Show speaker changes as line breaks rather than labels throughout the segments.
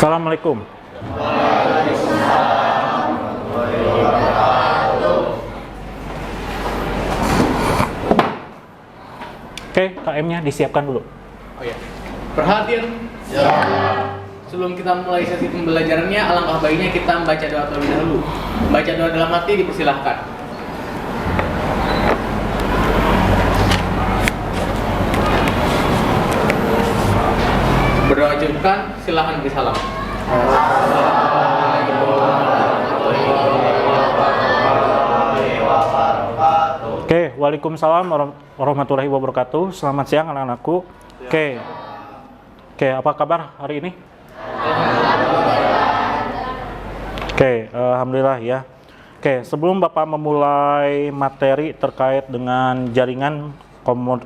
Assalamualaikum. Oke, KM-nya disiapkan dulu.
Oh ya. Perhatian. Ya. Sebelum kita mulai sesi pembelajarannya, alangkah baiknya kita membaca doa terlebih dahulu. Baca doa dalam hati dipersilahkan. Berdoa cukupkan, silahkan beri salam.
Oke, waalaikumsalam warahmatullahi wabarakatuh. Selamat siang anak-anakku. Oke, apa kabar hari ini? Oke, alhamdulillah ya. Oke, sebelum Bapak memulai materi terkait dengan jaringan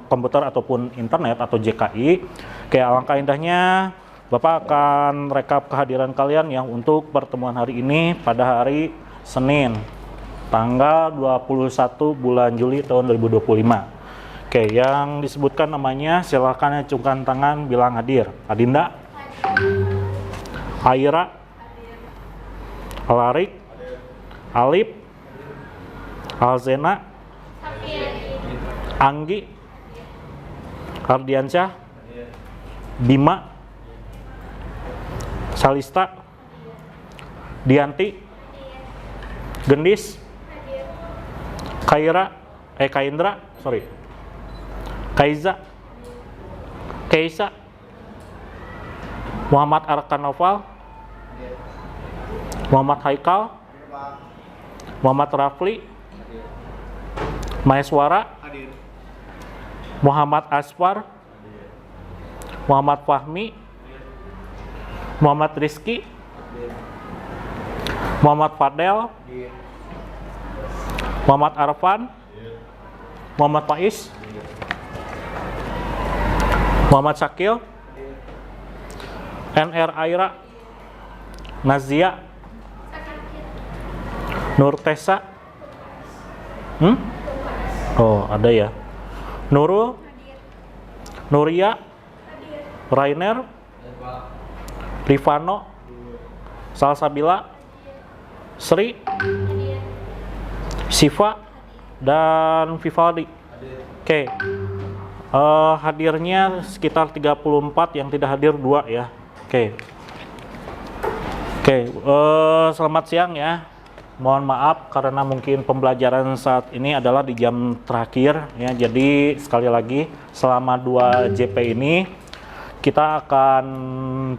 komputer ataupun internet atau JKI, oke, alangkah indahnya Bapak akan rekap kehadiran kalian yang untuk pertemuan hari ini pada hari Senin, tanggal 21 bulan Juli tahun 2025. Oke, yang disebutkan namanya silahkan acungkan tangan bilang hadir. Adinda? Aira? Alarik? Alip? Alzena? Anggi? Ardiansyah? Bima? Salista? Dianti? Gendis? Kaindra? Kaiza? Keisa? Muhammad Arkan Noval? Muhammad Haikal? Muhammad Rafli? Maeswara? Muhammad Asfar? Muhammad Fahmi? Muhammad Rizki? Muhammad Fadel? Muhammad Arfan? Muhammad Faiz? Muhammad Syakil? NR Aira? Nazia? Nur Tesa? Oh, ada ya. Nurul? Nuria? Rainer? Rifano? Salsabila? Sri? Siva? Dan Vivaldi. Oke. Hadirnya sekitar 34, yang tidak hadir 2 ya. Oke, selamat siang ya. Mohon maaf karena mungkin pembelajaran saat ini adalah di jam terakhir ya. Jadi sekali lagi selama 2 JP ini kita akan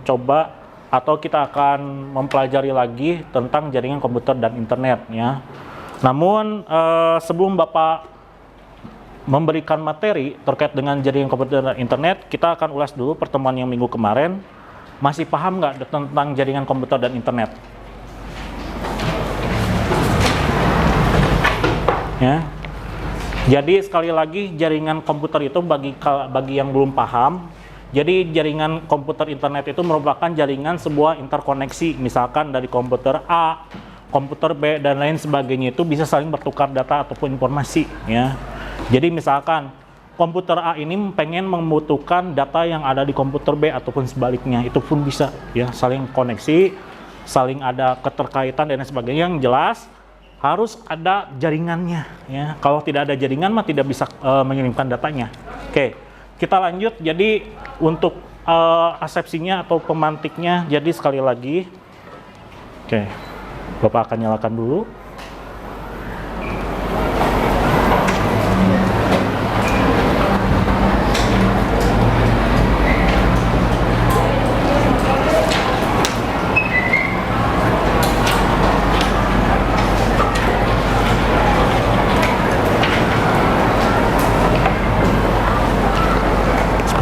coba atau kita akan mempelajari lagi tentang jaringan komputer dan internet ya. Namun sebelum Bapak memberikan materi terkait dengan jaringan komputer dan internet, kita akan ulas dulu pertemuan yang minggu kemarin. Masih paham nggak tentang jaringan komputer dan internet? Ya. Jadi sekali lagi jaringan komputer itu bagi yang belum paham, jadi jaringan komputer internet itu merupakan jaringan sebuah interkoneksi, misalkan dari komputer A, komputer B dan lain sebagainya itu bisa saling bertukar data ataupun informasi ya. Jadi misalkan komputer A ini pengen membutuhkan data yang ada di komputer B ataupun sebaliknya, itu pun bisa ya, saling koneksi, saling ada keterkaitan dan sebagainya. Yang jelas harus ada jaringannya ya. Kalau tidak ada jaringan mah tidak bisa mengirimkan datanya. Oke, kita lanjut. Jadi untuk asepsinya atau pemantiknya, jadi sekali lagi, oke, Bapak akan nyalakan dulu.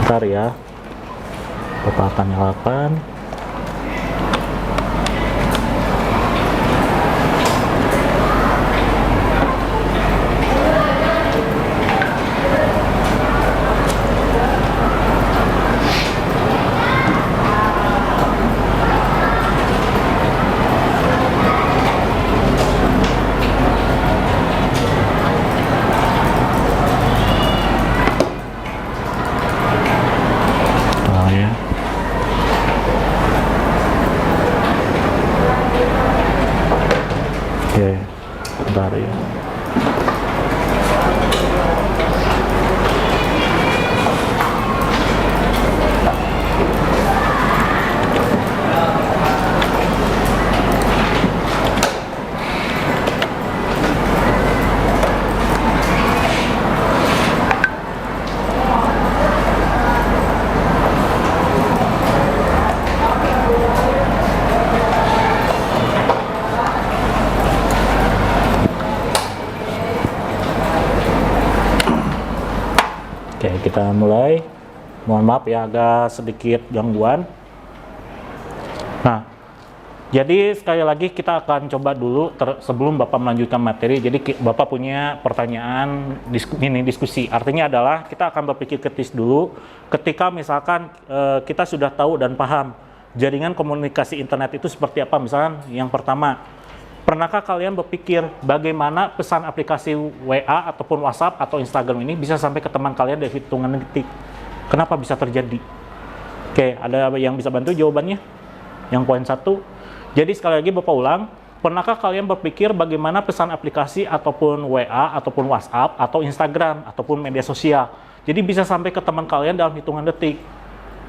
Sebentar ya, Bapak akan nyalakan. Kita mulai. Mohon maaf ya, agak sedikit gangguan. Nah, jadi sekali lagi kita akan coba dulu sebelum Bapak melanjutkan materi. Jadi Bapak punya pertanyaan diskusi. Artinya adalah kita akan berpikir kritis dulu. Ketika misalkan kita sudah tahu dan paham jaringan komunikasi internet itu seperti apa. Misalkan yang pertama, pernahkah kalian berpikir bagaimana pesan aplikasi WA ataupun WhatsApp atau Instagram ini bisa sampai ke teman kalian dari hitungan detik? Kenapa bisa terjadi? Oke, ada yang bisa bantu jawabannya? Yang poin 1. Jadi sekali lagi Bapak ulang, pernahkah kalian berpikir bagaimana pesan aplikasi ataupun WA ataupun WhatsApp atau Instagram ataupun media sosial jadi bisa sampai ke teman kalian dalam hitungan detik?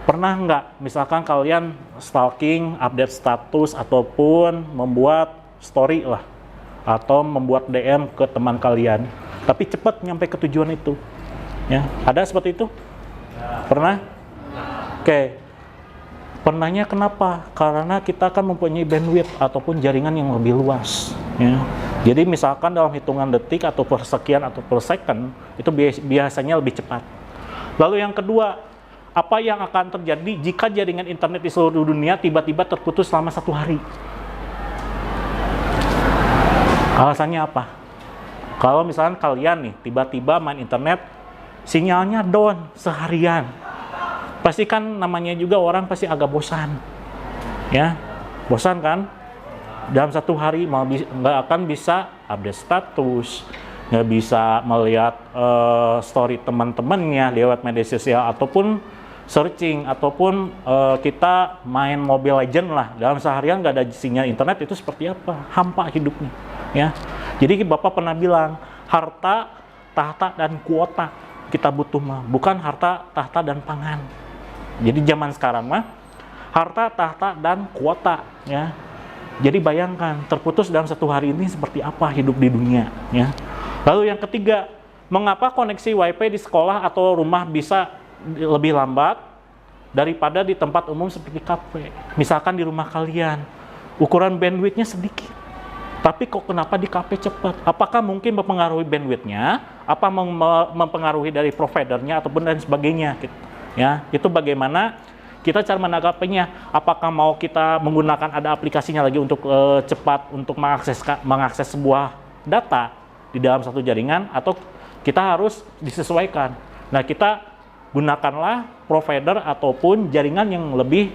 Pernah nggak misalkan kalian stalking, update status ataupun membuat story lah atau membuat DM ke teman kalian tapi cepat nyampe ke tujuan itu? Ya, ada seperti itu? Pernah? Oke. Pernahnya kenapa? Karena kita akan mempunyai bandwidth ataupun jaringan yang lebih luas. Ya. Jadi misalkan dalam hitungan detik atau per sekian atau per second itu biasanya lebih cepat. Lalu yang kedua, apa yang akan terjadi jika jaringan internet di seluruh dunia tiba-tiba terputus selama 1 hari? Alasannya apa? Kalau misalkan kalian nih tiba-tiba main internet, sinyalnya down seharian. Pasti kan namanya juga orang pasti agak bosan. Ya, bosan kan? Dalam 1 hari nggak akan bisa update status, nggak bisa melihat story teman-temannya lewat media sosial ataupun searching ataupun kita main Mobile Legend lah. Dalam seharian nggak ada sinyal internet itu seperti apa? Hampa hidupnya. Ya, jadi Bapak pernah bilang harta, tahta dan kuota kita butuh mah, bukan harta, tahta dan pangan. Jadi zaman sekarang mah harta, tahta dan kuota ya. Jadi bayangkan terputus dalam 1 hari ini seperti apa hidup di dunia ya. Lalu yang ketiga, mengapa koneksi WiFi di sekolah atau rumah bisa lebih lambat daripada di tempat umum seperti kafe? Misalkan di rumah kalian ukuran bandwidthnya sedikit, tapi kok kenapa di kafe cepat? Apakah mungkin mempengaruhi bandwidthnya? Apa mempengaruhi dari providernya ataupun dan sebagainya? Ya, itu bagaimana kita cara menanggapinya. Apakah mau kita menggunakan ada aplikasinya lagi untuk cepat untuk mengakses sebuah data di dalam satu jaringan, atau kita harus disesuaikan. Nah, kita gunakanlah provider ataupun jaringan yang lebih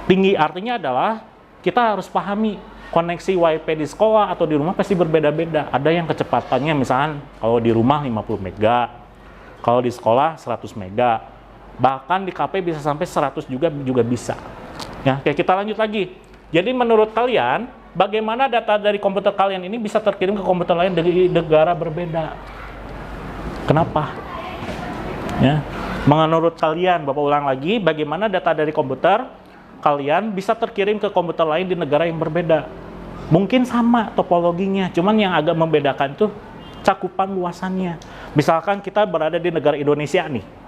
tinggi. Artinya adalah kita harus pahami koneksi WiFi di sekolah atau di rumah pasti berbeda-beda. Ada yang kecepatannya misalnya kalau di rumah 50 mega, kalau di sekolah 100 mega. Bahkan di kafe bisa sampai 100 juga bisa. Ya, oke, kita lanjut lagi. Jadi menurut kalian, bagaimana data dari komputer kalian ini bisa terkirim ke komputer lain dari negara berbeda? Kenapa? Ya, menurut kalian, Bapak ulang lagi, bagaimana data dari komputer kalian bisa terkirim ke komputer lain di negara yang berbeda? Mungkin sama topologinya, cuman yang agak membedakan itu cakupan luasannya. Misalkan kita berada di negara Indonesia nih,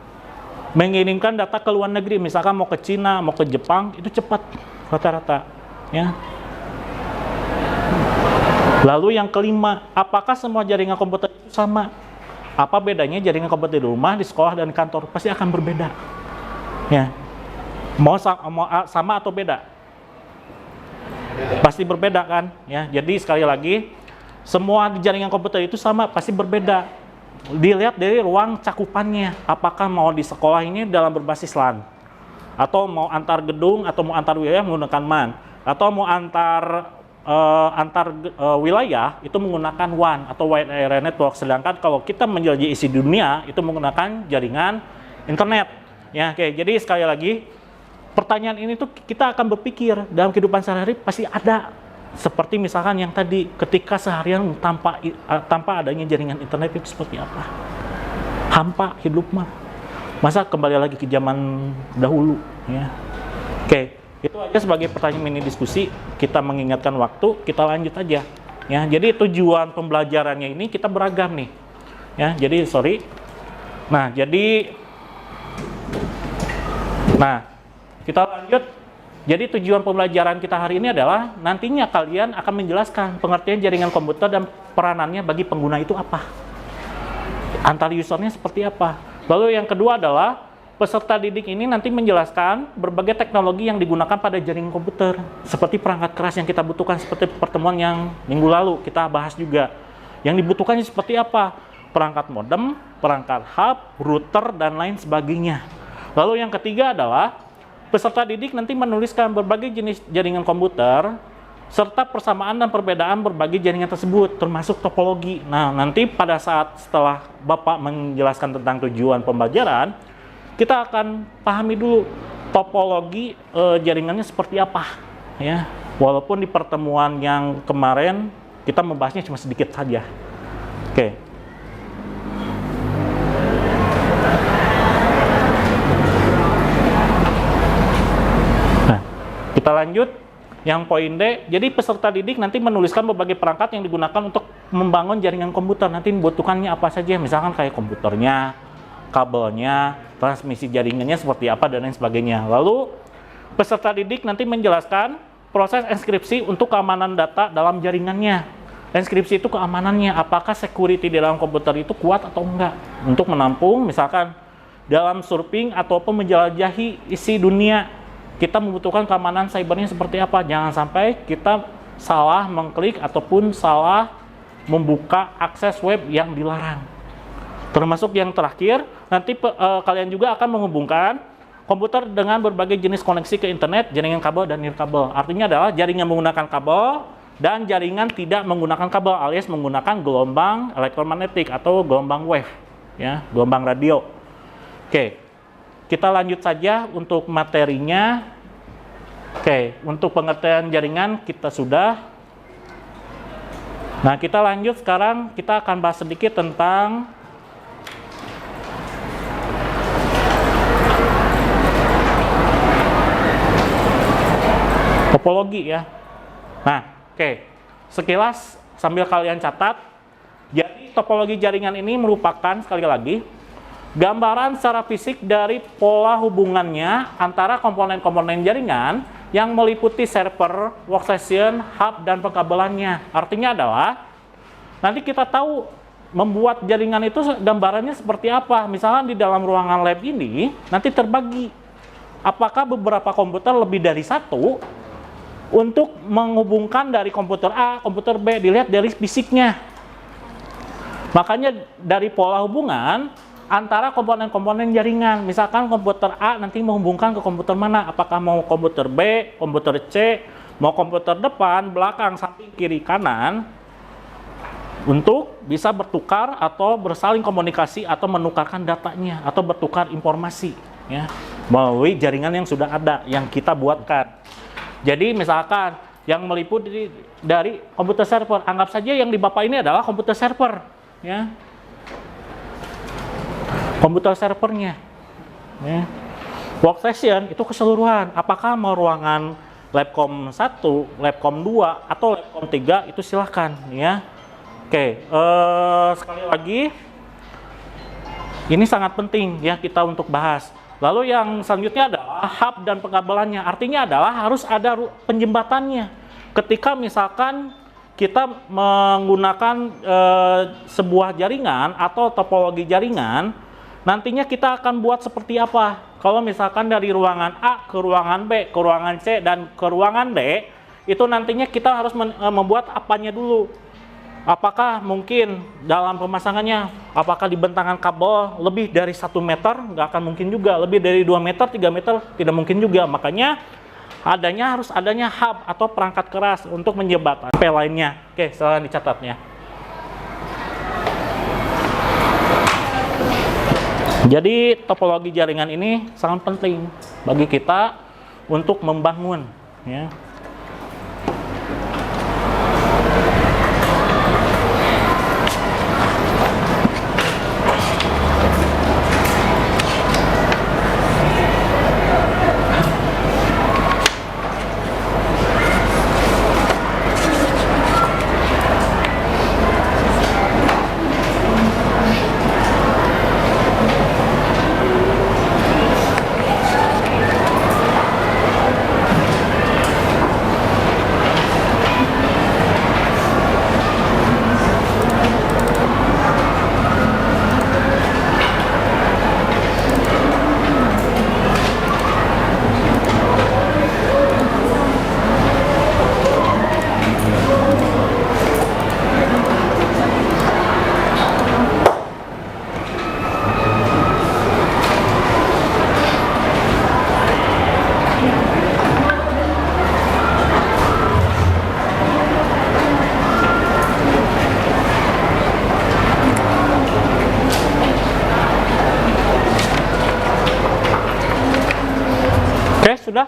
mengirimkan data ke luar negeri, misalkan mau ke Cina, mau ke Jepang, itu cepat rata-rata. Ya. Lalu yang kelima, apakah semua jaringan komputer itu sama? Apa bedanya jaringan komputer di rumah, di sekolah, dan kantor? Pasti akan berbeda. Ya. Mau sama atau beda? Pasti berbeda kan? Ya. Jadi sekali lagi, semua jaringan komputer itu sama, pasti berbeda. Dilihat dari ruang cakupannya, apakah mau di sekolah ini dalam berbasis LAN, atau mau antar gedung, atau mau antar wilayah menggunakan MAN, atau mau antar wilayah itu menggunakan WAN atau Wide Area Network. Sedangkan kalau kita menjelajahi isi dunia itu menggunakan jaringan internet. Ya, oke. Jadi sekali lagi, pertanyaan ini tuh kita akan berpikir dalam kehidupan sehari-hari pasti ada. Seperti misalkan yang tadi, ketika seharian tanpa adanya jaringan internet itu seperti apa? Hampa hidup mah. Masa kembali lagi ke zaman dahulu? Ya. Oke, itu aja sebagai pertanyaan mini diskusi. Kita mengingatkan waktu, kita lanjut aja. Ya, jadi tujuan pembelajarannya ini kita beragam nih. Ya, jadi sorry. Nah, kita lanjut. Jadi tujuan pembelajaran kita hari ini adalah nantinya kalian akan menjelaskan pengertian jaringan komputer dan peranannya bagi pengguna itu apa. Antar usernya seperti apa. Lalu yang kedua adalah peserta didik ini nanti menjelaskan berbagai teknologi yang digunakan pada jaringan komputer, seperti perangkat keras yang kita butuhkan, seperti pertemuan yang minggu lalu kita bahas juga. Yang dibutuhkannya seperti apa? Perangkat modem, perangkat hub, router, dan lain sebagainya. Lalu yang ketiga adalah peserta didik nanti menuliskan berbagai jenis jaringan komputer, serta persamaan dan perbedaan berbagai jaringan tersebut, termasuk topologi. Nah, nanti pada saat setelah Bapak menjelaskan tentang tujuan pembelajaran, kita akan pahami dulu topologi jaringannya seperti apa, ya. Walaupun di pertemuan yang kemarin kita membahasnya cuma sedikit saja. Oke. Nah, kita lanjut. Yang poin D, jadi peserta didik nanti menuliskan berbagai perangkat yang digunakan untuk membangun jaringan komputer. Nanti membutuhkannya apa saja, misalkan kayak komputernya, kabelnya, transmisi jaringannya seperti apa, dan lain sebagainya. Lalu, peserta didik nanti menjelaskan proses enkripsi untuk keamanan data dalam jaringannya. Enkripsi itu keamanannya, apakah security di dalam komputer itu kuat atau enggak. Untuk menampung, misalkan, dalam surfing ataupun menjelajahi isi dunia, kita membutuhkan keamanan cybernya seperti apa. Jangan sampai kita salah mengklik ataupun salah membuka akses web yang dilarang. Termasuk yang terakhir, nanti kalian juga akan menghubungkan komputer dengan berbagai jenis koneksi ke internet, jaringan kabel dan nirkabel. Artinya adalah jaringan menggunakan kabel dan jaringan tidak menggunakan kabel, alias menggunakan gelombang elektromagnetik atau gelombang wave, ya, gelombang radio. Oke. Kita lanjut saja untuk materinya. Oke, untuk pengertian jaringan kita sudah. Nah, kita lanjut sekarang, kita akan bahas sedikit tentang topologi, ya. Nah, oke. Sekilas sambil kalian catat. Jadi, topologi jaringan ini merupakan, sekali lagi, gambaran secara fisik dari pola hubungannya antara komponen-komponen jaringan yang meliputi server, workstation, hub, dan pengkabelannya. Artinya adalah, nanti kita tahu membuat jaringan itu gambarannya seperti apa. Misalnya di dalam ruangan lab ini, nanti terbagi. Apakah beberapa komputer lebih dari satu untuk menghubungkan dari komputer A, komputer B, dilihat dari fisiknya. Makanya dari pola hubungan antara komponen-komponen jaringan, misalkan komputer A nanti menghubungkan ke komputer mana, apakah mau komputer B, komputer C, mau komputer depan, belakang, samping, kiri, kanan, untuk bisa bertukar atau bersaling komunikasi atau menukarkan datanya atau bertukar informasi, ya, melalui jaringan yang sudah ada, yang kita buatkan. Jadi misalkan yang meliputi dari komputer server, anggap saja yang di Bapak ini adalah komputer server, ya. Komputer servernya, ya. Workstation itu keseluruhan, apakah mau ruangan Labcom 1, Labcom 2, atau Labcom 3, itu silahkan, ya. Oke, sekali lagi, ini sangat penting ya kita untuk bahas. Lalu yang selanjutnya adalah hub dan pengkabelannya, artinya adalah harus ada penjembatannya. Ketika misalkan kita menggunakan sebuah jaringan atau topologi jaringan, nantinya kita akan buat seperti apa? Kalau misalkan dari ruangan A ke ruangan B, ke ruangan C, dan ke ruangan D, itu nantinya kita harus membuat apanya dulu. Apakah mungkin dalam pemasangannya, apakah dibentangan kabel lebih dari 1 meter? Nggak akan mungkin juga. Lebih dari 2 meter, 3 meter, tidak mungkin juga. Makanya harus adanya hub atau perangkat keras untuk menjembatani lainnya. Oke, silahkan dicatatnya. Jadi topologi jaringan ini sangat penting bagi kita untuk membangun, ya. sudah?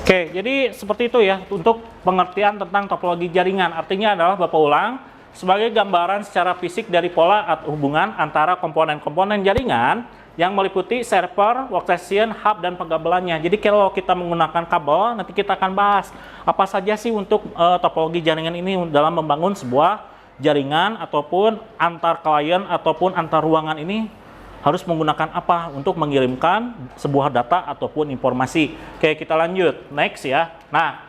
Oke, jadi seperti itu ya untuk pengertian tentang topologi jaringan. Artinya adalah Bapak ulang, sebagai gambaran secara fisik dari pola atau hubungan antara komponen-komponen jaringan yang meliputi server, workstation, hub, dan pengabelannya. Jadi kalau kita menggunakan kabel, nanti kita akan bahas apa saja sih untuk topologi jaringan ini dalam membangun sebuah jaringan ataupun antar klien ataupun antar ruangan ini harus menggunakan apa untuk mengirimkan sebuah data ataupun informasi. Oke, kita lanjut. Next ya. Nah,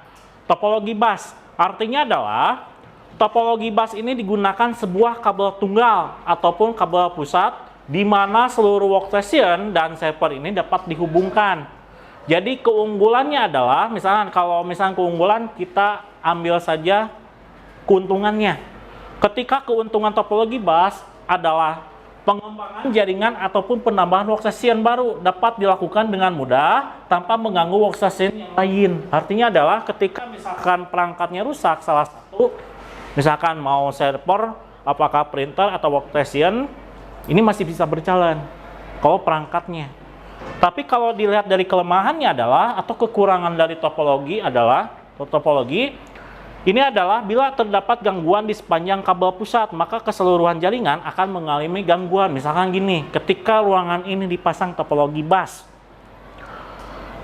topologi bus. Artinya adalah topologi bus ini digunakan sebuah kabel tunggal ataupun kabel pusat di mana seluruh workstation dan server ini dapat dihubungkan. Jadi keunggulannya adalah, misalkan kalau keunggulan kita ambil saja keuntungannya. Ketika keuntungan topologi bus adalah pengembangan jaringan ataupun penambahan workstation baru dapat dilakukan dengan mudah tanpa mengganggu workstation yang lain. Artinya adalah ketika misalkan perangkatnya rusak salah satu, misalkan mau server, apakah printer atau workstation, ini masih bisa berjalan kalau perangkatnya. Tapi kalau dilihat dari kelemahannya adalah, atau kekurangan dari topologi adalah, ini adalah bila terdapat gangguan di sepanjang kabel pusat, maka keseluruhan jaringan akan mengalami gangguan. Misalkan gini, ketika ruangan ini dipasang topologi bus,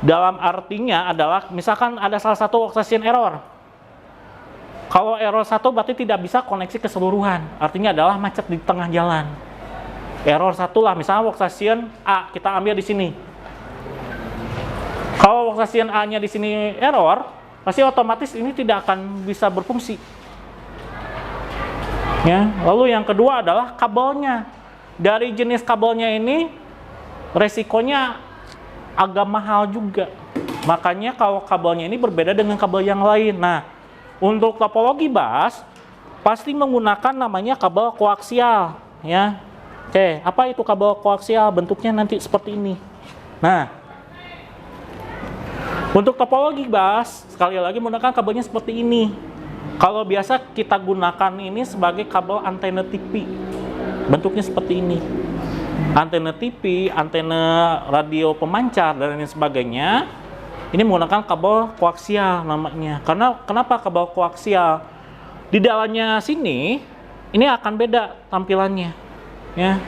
dalam artinya adalah misalkan ada salah satu workstation error. Kalau error satu berarti tidak bisa koneksi keseluruhan. Artinya adalah macet di tengah jalan. Error satu lah, misalnya workstation A kita ambil di sini. Kalau workstation A-nya di sini error, pasti otomatis ini tidak akan bisa berfungsi. Ya, lalu yang kedua adalah kabelnya. Dari jenis kabelnya ini resikonya agak mahal juga. Makanya kalau kabelnya ini berbeda dengan kabel yang lain. Nah, untuk topologi bus pasti menggunakan namanya kabel koaksial, ya. Oke, apa itu kabel koaksial? Bentuknya nanti seperti ini. Nah, untuk topologi bus sekali lagi menggunakan kabelnya seperti ini. Kalau biasa kita gunakan ini sebagai kabel antena TV. Bentuknya seperti ini. Antena TV, antena radio pemancar dan lain sebagainya. Ini menggunakan kabel koaksial namanya. Karena kenapa kabel koaksial? Di dalamnya sini ini akan beda tampilannya, ya.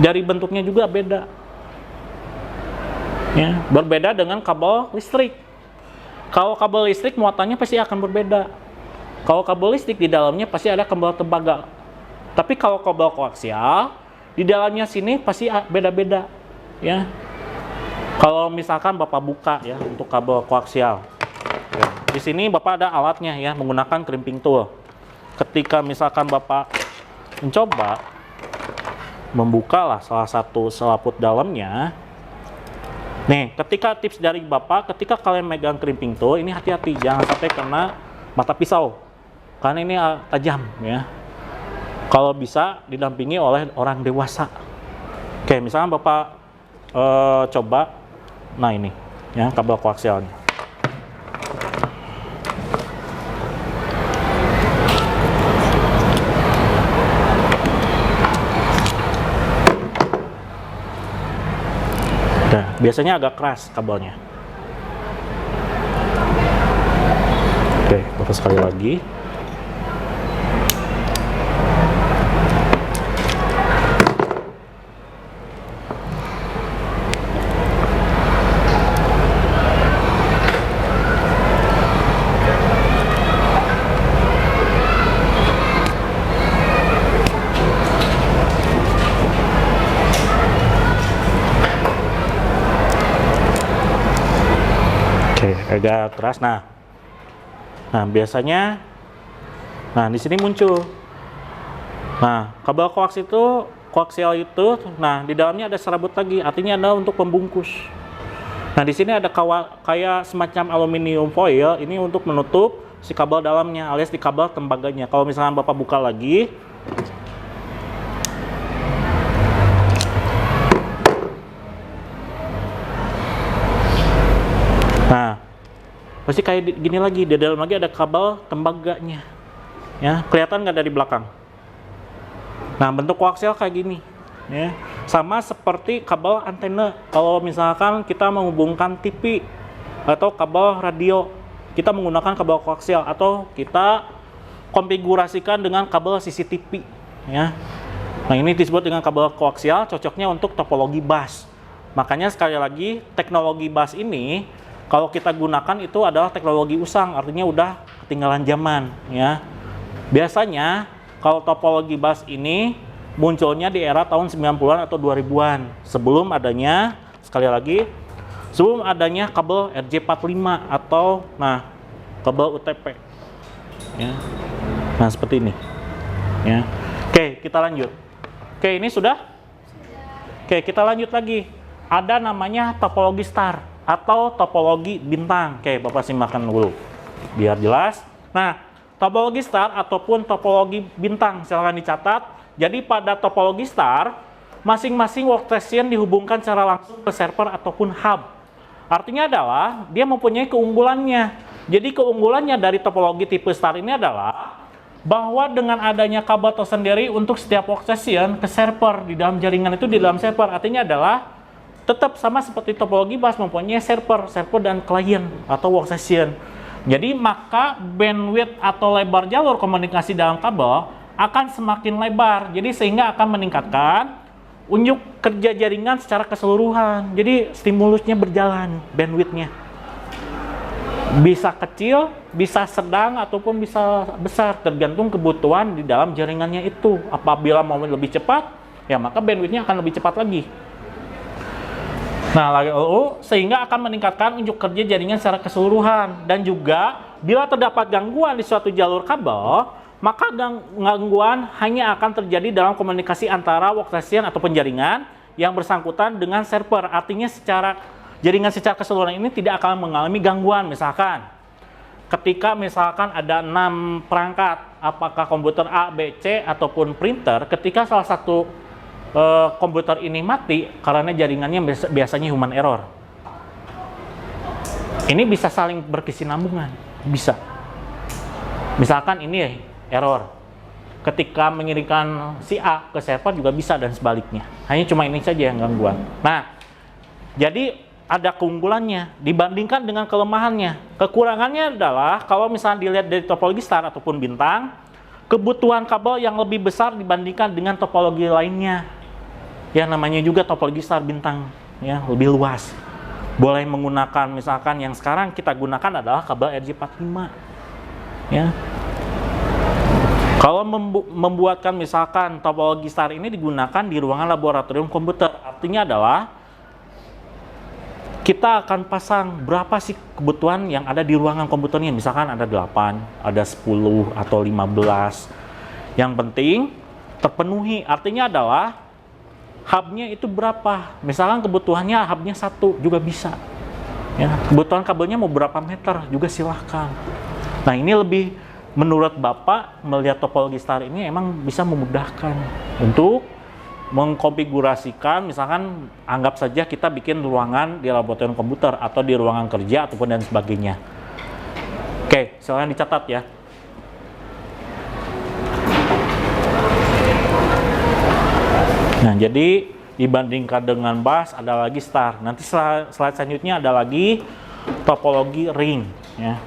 Dari bentuknya juga beda. Ya, berbeda dengan kabel listrik. Kalau kabel listrik muatannya pasti akan berbeda. Kalau kabel listrik di dalamnya pasti ada kabel tembaga. Tapi kalau kabel koaksial di dalamnya sini pasti beda-beda, ya. Kalau misalkan Bapak buka ya untuk kabel koaksial, ya. Di sini Bapak ada alatnya ya, menggunakan crimping tool. Ketika misalkan Bapak mencoba membukalah salah satu selaput dalamnya, nih, ketika tips dari Bapak, ketika kalian megang crimping tool, ini hati-hati, jangan sampai kena mata pisau, karena ini tajam ya. Kalau bisa didampingi oleh orang dewasa. Oke, misalnya Bapak coba, nah ini ya kabel koaksialnya. Nah, biasanya agak keras kabelnya. Oke, Bapak sekali lagi. Agak keras. Nah biasanya, nah di sini muncul. Nah, kabel koaksial itu, nah di dalamnya ada serabut lagi. Artinya adalah untuk pembungkus. Nah di sini ada kayak semacam aluminium foil. Ini untuk menutup si kabel dalamnya, alias di kabel tembaganya. Kalau misalnya Bapak buka lagi, nah pasti kayak gini lagi, di dalam lagi ada kabel tembaganya, ya, kelihatan nggak dari belakang? Nah, bentuk koaksial kayak gini, ya. Sama seperti kabel antena. Kalau misalkan kita menghubungkan TV atau kabel radio, kita menggunakan kabel koaksial atau kita konfigurasikan dengan kabel CCTV ya. Nah, ini disebut dengan kabel koaksial, cocoknya untuk topologi bus. Makanya sekali lagi teknologi bus ini kalau kita gunakan itu adalah teknologi usang, artinya udah ketinggalan zaman ya. Biasanya kalau topologi bus ini munculnya di era tahun 90-an atau 2000-an, sebelum adanya, sekali lagi, sebelum adanya kabel RJ45 atau kabel UTP ya. Nah, seperti ini ya. Oke, kita lanjut. Oke, ini sudah? Oke, kita lanjut lagi. Ada namanya topologi star atau topologi bintang. Oke, Bapak simakkan dulu biar jelas. Nah, topologi star ataupun topologi bintang silakan dicatat. Jadi pada topologi star, masing-masing workstation dihubungkan secara langsung ke server ataupun hub. Artinya adalah dia mempunyai keunggulannya. Jadi keunggulannya dari topologi tipe star ini adalah bahwa dengan adanya kabel tersendiri untuk setiap workstation ke server di dalam jaringan itu di dalam server. Artinya adalah tetap sama seperti topologi bus mempunyai server dan klien atau workstation. Jadi maka bandwidth atau lebar jalur komunikasi dalam kabel akan semakin lebar, jadi sehingga akan meningkatkan unjuk kerja jaringan secara keseluruhan. Jadi stimulusnya berjalan, bandwidthnya bisa kecil, bisa sedang, ataupun bisa besar tergantung kebutuhan di dalam jaringannya itu. Apabila mau lebih cepat, ya maka bandwidthnya akan lebih cepat lagi. Nah, lalu sehingga akan meningkatkan unjuk kerja jaringan secara keseluruhan. Dan juga bila terdapat gangguan di suatu jalur kabel, maka gangguan hanya akan terjadi dalam komunikasi antara workstation atau penjaringan yang bersangkutan dengan server. Artinya jaringan secara keseluruhan ini tidak akan mengalami gangguan. Misalkan ketika misalkan ada 6 perangkat, apakah komputer A, B, C ataupun printer, ketika salah satu komputer ini mati karena jaringannya biasanya human error, ini bisa saling berkesinambungan. Bisa misalkan ini error ketika mengirimkan si A ke server juga bisa, dan sebaliknya. Hanya cuma ini saja yang gangguan. Nah, jadi ada keunggulannya dibandingkan dengan kelemahannya. Kekurangannya adalah kalau misalnya dilihat dari topologi star ataupun bintang, kebutuhan kabel yang lebih besar dibandingkan dengan topologi lainnya. Yang namanya juga topologi star bintang ya, lebih luas. Boleh menggunakan misalkan yang sekarang kita gunakan adalah kabel RJ45 ya. Kalau membuatkan misalkan topologi star ini digunakan di ruangan laboratorium komputer, artinya adalah kita akan pasang berapa sih kebutuhan yang ada di ruangan komputernya. Misalkan ada 8, ada 10 atau 15. Yang penting terpenuhi, artinya adalah hubnya itu berapa. Misalkan kebutuhannya hubnya 1 juga bisa ya. Kebutuhan kabelnya mau berapa meter juga silahkan. Nah, ini lebih menurut Bapak melihat topologi star ini emang bisa memudahkan untuk mengkonfigurasikan. Misalkan anggap saja kita bikin ruangan di laboratorium komputer atau di ruangan kerja ataupun dan sebagainya. Oke, silahkan dicatat ya. Nah, jadi dibandingkan dengan bus ada lagi star. Nanti slide selanjutnya ada lagi topologi ring ya.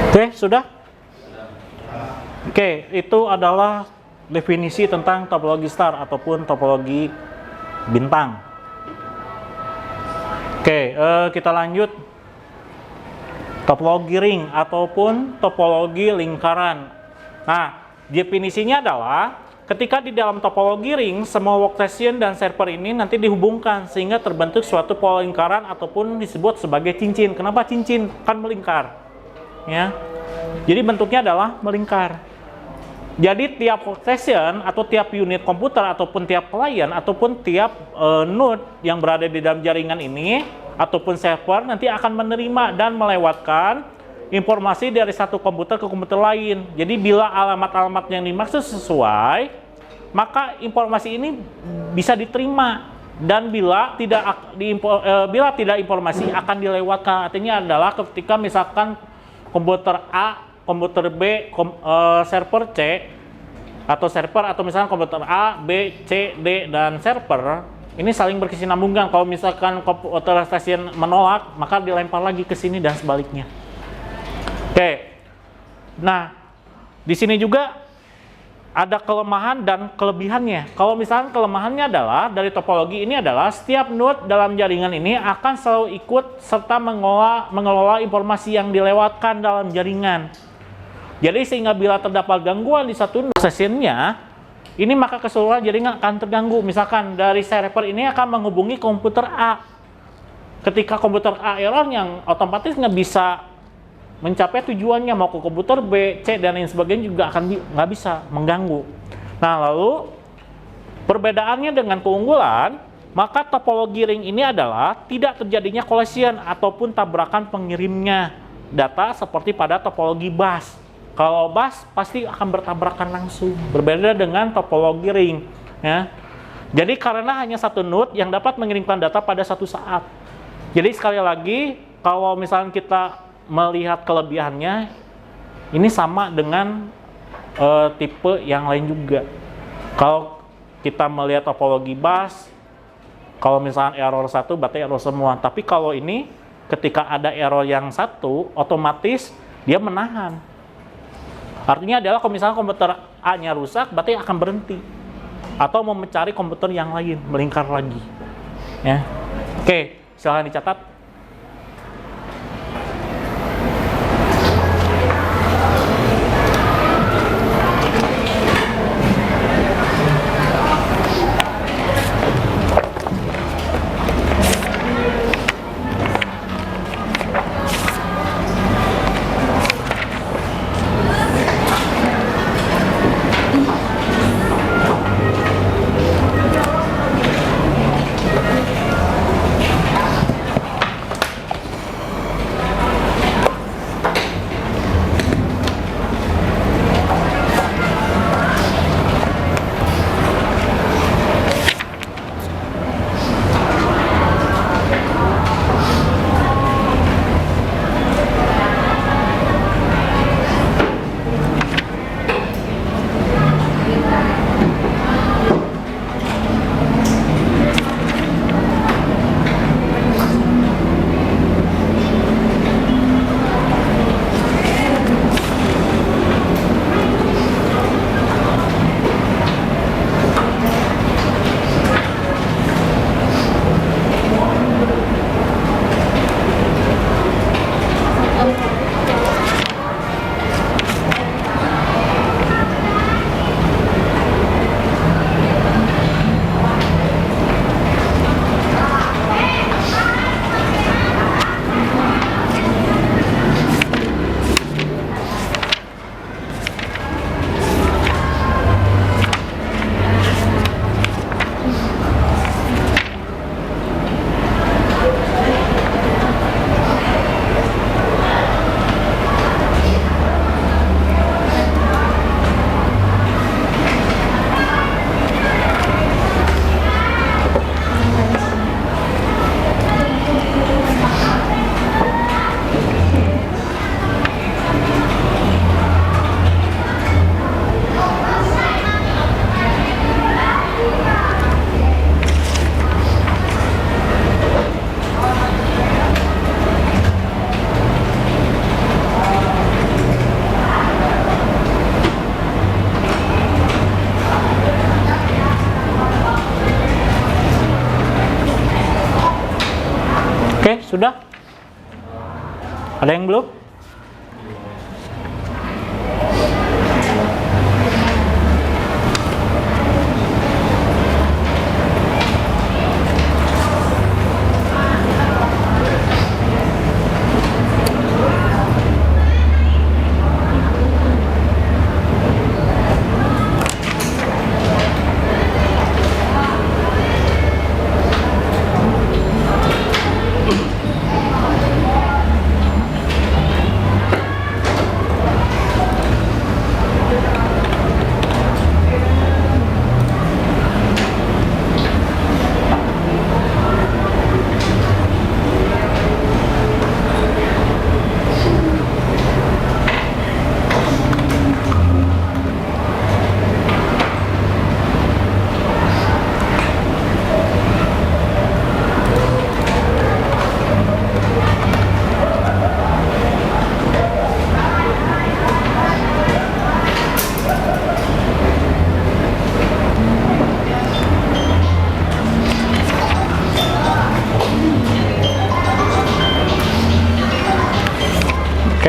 Oke, sudah? Oke, itu adalah definisi tentang topologi star ataupun topologi bintang. Oke, kita lanjut. Topologi ring ataupun topologi lingkaran. Nah, definisinya adalah ketika di dalam topologi ring, semua workstation dan server ini nanti dihubungkan sehingga terbentuk suatu pola lingkaran ataupun disebut sebagai cincin. Kenapa cincin? Kan melingkar. Ya. Jadi bentuknya adalah melingkar. Jadi tiap workstation atau tiap unit komputer ataupun tiap klien ataupun tiap node yang berada di dalam jaringan ini ataupun server nanti akan menerima dan melewatkan informasi dari satu komputer ke komputer lain. Jadi bila alamat-alamat yang dimaksud sesuai, maka informasi ini bisa diterima, dan bila tidak informasi akan dilewatkan. Artinya adalah ketika misalkan komputer A, komputer B, server C, atau misalkan komputer A, B, C, D, dan server ini saling berkesinambungan. Kalau misalkan komputer station menolak, maka dilempar lagi ke sini dan sebaliknya. Oke. Nah, di sini juga ada kelemahan dan kelebihannya. Kalau misalkan kelemahannya adalah dari topologi ini adalah setiap node dalam jaringan ini akan selalu ikut serta mengelola informasi yang dilewatkan dalam jaringan. Jadi sehingga bila terdapat gangguan di satu node sessionnya, ini maka keseluruhan jaringan akan terganggu. Misalkan dari server ini akan menghubungi komputer A. Ketika komputer A error, yang otomatis nggak bisa mencapai tujuannya, mau ke komputer B, C, dan lain sebagainya juga akan nggak bisa, mengganggu. Nah, lalu perbedaannya dengan keunggulan, maka topologi ring ini adalah tidak terjadinya collision ataupun tabrakan pengirimnya data seperti pada topologi bus. Kalau bus pasti akan bertabrakan langsung, berbeda dengan topologi ring. Ya. Jadi karena hanya satu node yang dapat mengirimkan data pada satu saat. Jadi sekali lagi, kalau misalnya kita melihat kelebihannya, ini sama dengan tipe yang lain juga. Kalau kita melihat topologi bus, kalau misalnya error satu berarti error semua. Tapi kalau ini ketika ada error yang satu, otomatis dia menahan. Artinya adalah kalau misalnya komputer A-nya rusak, berarti akan berhenti atau mau mencari komputer yang lain, melingkar lagi. Ya. Oke, silahkan dicatat. sudah? Ada yang belum?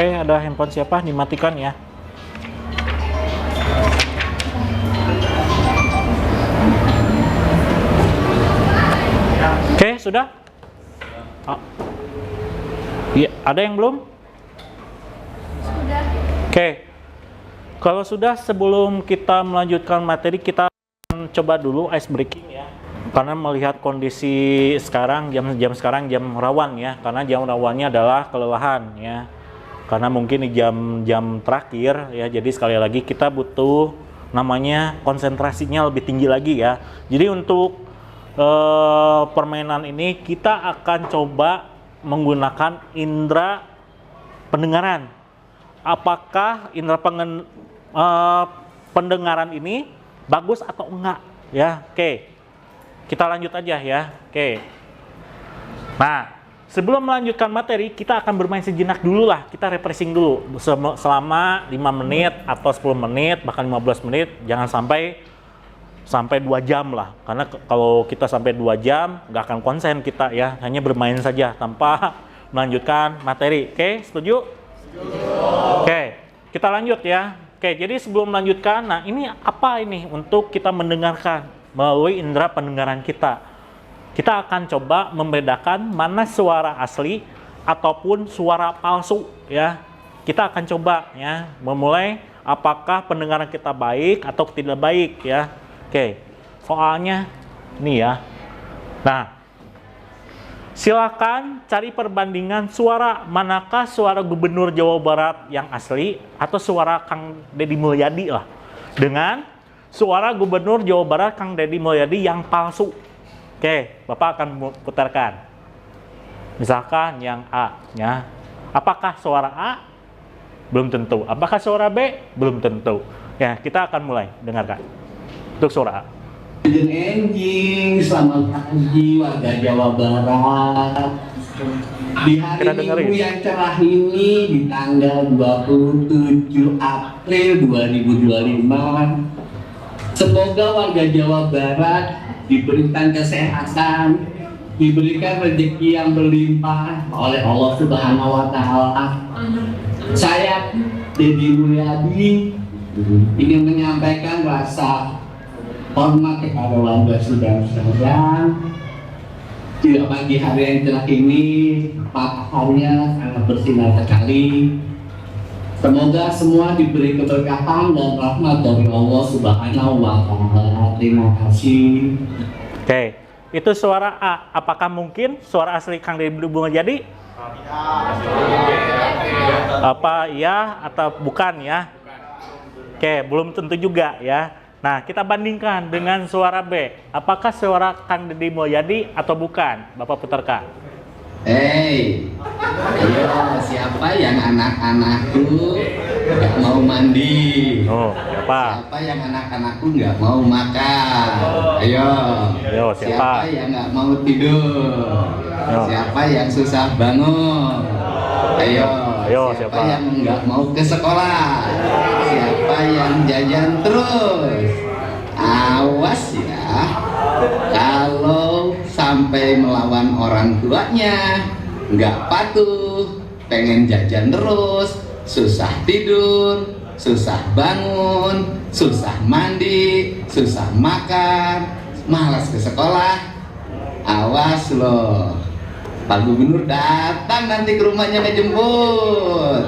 Oke, ada handphone siapa? Dimatikan ya. Oke, sudah? Iya, ada yang belum?
Sudah.
Oke. Kalau sudah, sebelum kita melanjutkan materi, kita akan coba dulu ice breaking ya. Karena melihat kondisi sekarang, jam sekarang jam rawan ya. Karena jam rawannya adalah kelelahan ya. Karena mungkin di jam terakhir ya, jadi sekali lagi kita butuh namanya konsentrasinya lebih tinggi lagi ya. Jadi untuk permainan ini kita akan coba menggunakan indera pendengaran. Apakah indera pendengaran ini bagus atau enggak ya? Oke, kita lanjut aja ya. Oke, nah sebelum melanjutkan materi, kita akan bermain sejenak dulu lah. Kita refreshing dulu selama 5 menit atau 10 menit, bahkan 15 menit. Jangan sampai 2 jam lah. Karena kalau kita sampai 2 jam, nggak akan konsen kita ya. Hanya bermain saja tanpa melanjutkan materi. Oke, setuju? Setuju. Oke, kita lanjut ya. Oke, jadi sebelum melanjutkan, nah ini apa ini untuk kita mendengarkan melalui indera pendengaran kita. Kita akan coba membedakan mana suara asli ataupun suara palsu ya. Kita akan coba ya, memulai apakah pendengaran kita baik atau tidak baik ya. Oke, soalnya ini ya. Nah, silakan cari perbandingan suara, manakah suara Gubernur Jawa Barat yang asli atau suara Kang Deddy Mulyadi lah dengan suara Gubernur Jawa Barat Kang Deddy Mulyadi yang palsu. Oke, Bapak akan putarkan. Misalkan yang A, ya. Apakah suara A? Belum tentu. Apakah suara B? Belum tentu. Ya, kita akan mulai dengarkan. Untuk suara A.
Enjing, selamat pagi warga Jawa Barat. Di hari Minggu yang cerah ini, di tanggal 27 April 2025, semoga warga Jawa Barat diberikan kesehatan, diberikan rezeki yang berlimpah oleh Allah Subhanahu wa Ta'ala. Saya Deddy Mulyadi ingin menyampaikan rasa hormat kepada warga saudara-saudara. Di pagi hari yang cerah ini, mataharinya sangat bersinar sekali. Semoga semua diberi keberkahan dan rahmat dari Allah Subhanahu wa Ta'ala. Terima kasih.
Oke, itu suara A. Apakah mungkin suara asli Kang Deddy Mulyadi? Apa ya atau bukan ya? Oke, belum tentu juga ya. Nah, kita bandingkan dengan suara B. Apakah suara Kang Deddy Mulyadi atau bukan? Bapak putarkan.
Hei, ayo siapa yang anak-anakku nggak mau mandi?
Oh, siapa?
Siapa yang anak-anakku nggak mau makan? Ayo,
siapa?
yang nggak mau tidur?
Ayo.
Siapa yang susah bangun? Ayo, siapa yang nggak mau ke sekolah? Siapa yang jajan terus? Awas ya, kalau sampai melawan orang tuanya, nggak patuh, pengen jajan terus, susah tidur, susah bangun, susah mandi, susah makan, malas ke sekolah. Awas loh, Pak Gubernur datang nanti ke rumahnya ngejemput.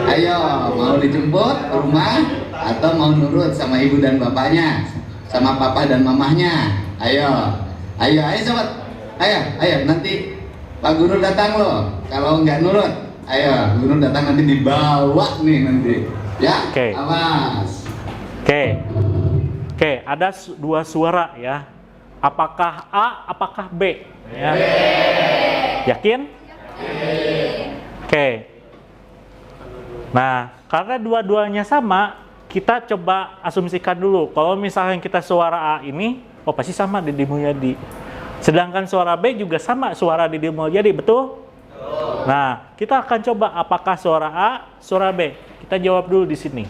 Ayo, mau dijemput ke rumah atau mau nurut sama ibu dan bapaknya, sama papa dan mamahnya? Ayo, ayo sobat, ayo nanti Pak Gubernur datang loh. Kalau nggak nurut, ayo Gubernur datang nanti dibawa nih nanti, ya.
Oke.
Awas.
Oke, ada dua suara ya. Apakah A, apakah B? Ya. Yakin? Oke. Nah, karena dua-duanya sama, kita coba asumsikan dulu. Kalau misalnya kita suara A ini, oh pasti sama Deddy Mulyadi. Sedangkan suara B juga sama suara Deddy Mulyadi, betul? Nah, kita akan coba apakah suara A, suara B. Kita jawab dulu di sini.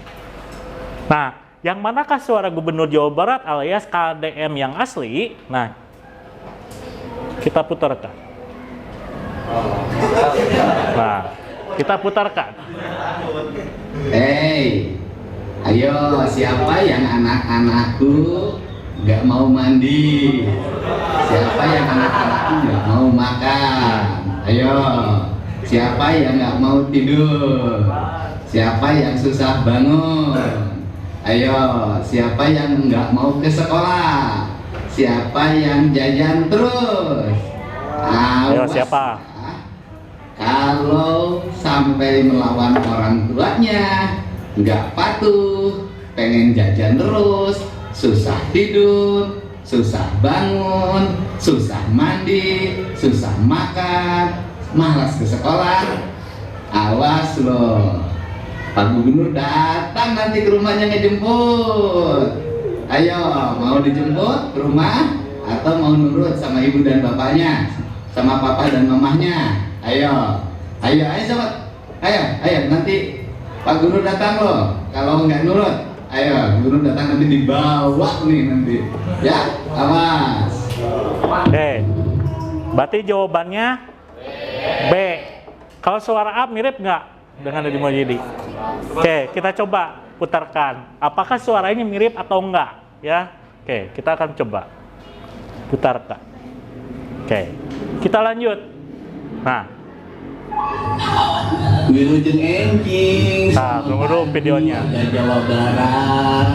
Nah, yang manakah suara Gubernur Jawa Barat alias KDM yang asli? Nah, kita putarkan. Nah, kita putarkan.
Hei, ayo siapa yang anak-anakku nggak mau mandi? Siapa yang anak-anakku nggak mau makan? Ayo, siapa yang nggak mau tidur? Siapa yang susah bangun? Ayo, siapa yang nggak mau ke sekolah? Siapa yang jajan terus?
Ayo,
Awas
siapa?
ya. Kalau sampai melawan orang tuanya, nggak patuh, pengen jajan terus, susah tidur, susah bangun, susah mandi, susah makan, malas ke sekolah. Awas loh, Pak Gubernur datang nanti ke rumahnya ngejemput. Ayo, mau dijemput ke rumah atau mau nurut sama ibu dan bapaknya, sama papa dan mamahnya? Ayo sobat, ayo nanti Pak Gubernur datang loh. Kalau nggak nurut, ayo Gubernur datang nanti dibawa nih nanti, ya. Awas.
Oke, berarti jawabannya B. Kalau suara A mirip nggak dengan Deddy Mulyadi? Oke, kita coba putarkan. Apakah suaranya mirip atau enggak? Ya, oke, kita akan coba putarkan. Oke, kita lanjut. Nah,
Wilujeng enjing.
Nah, tunggu dulu videonya.
Jawa Barat.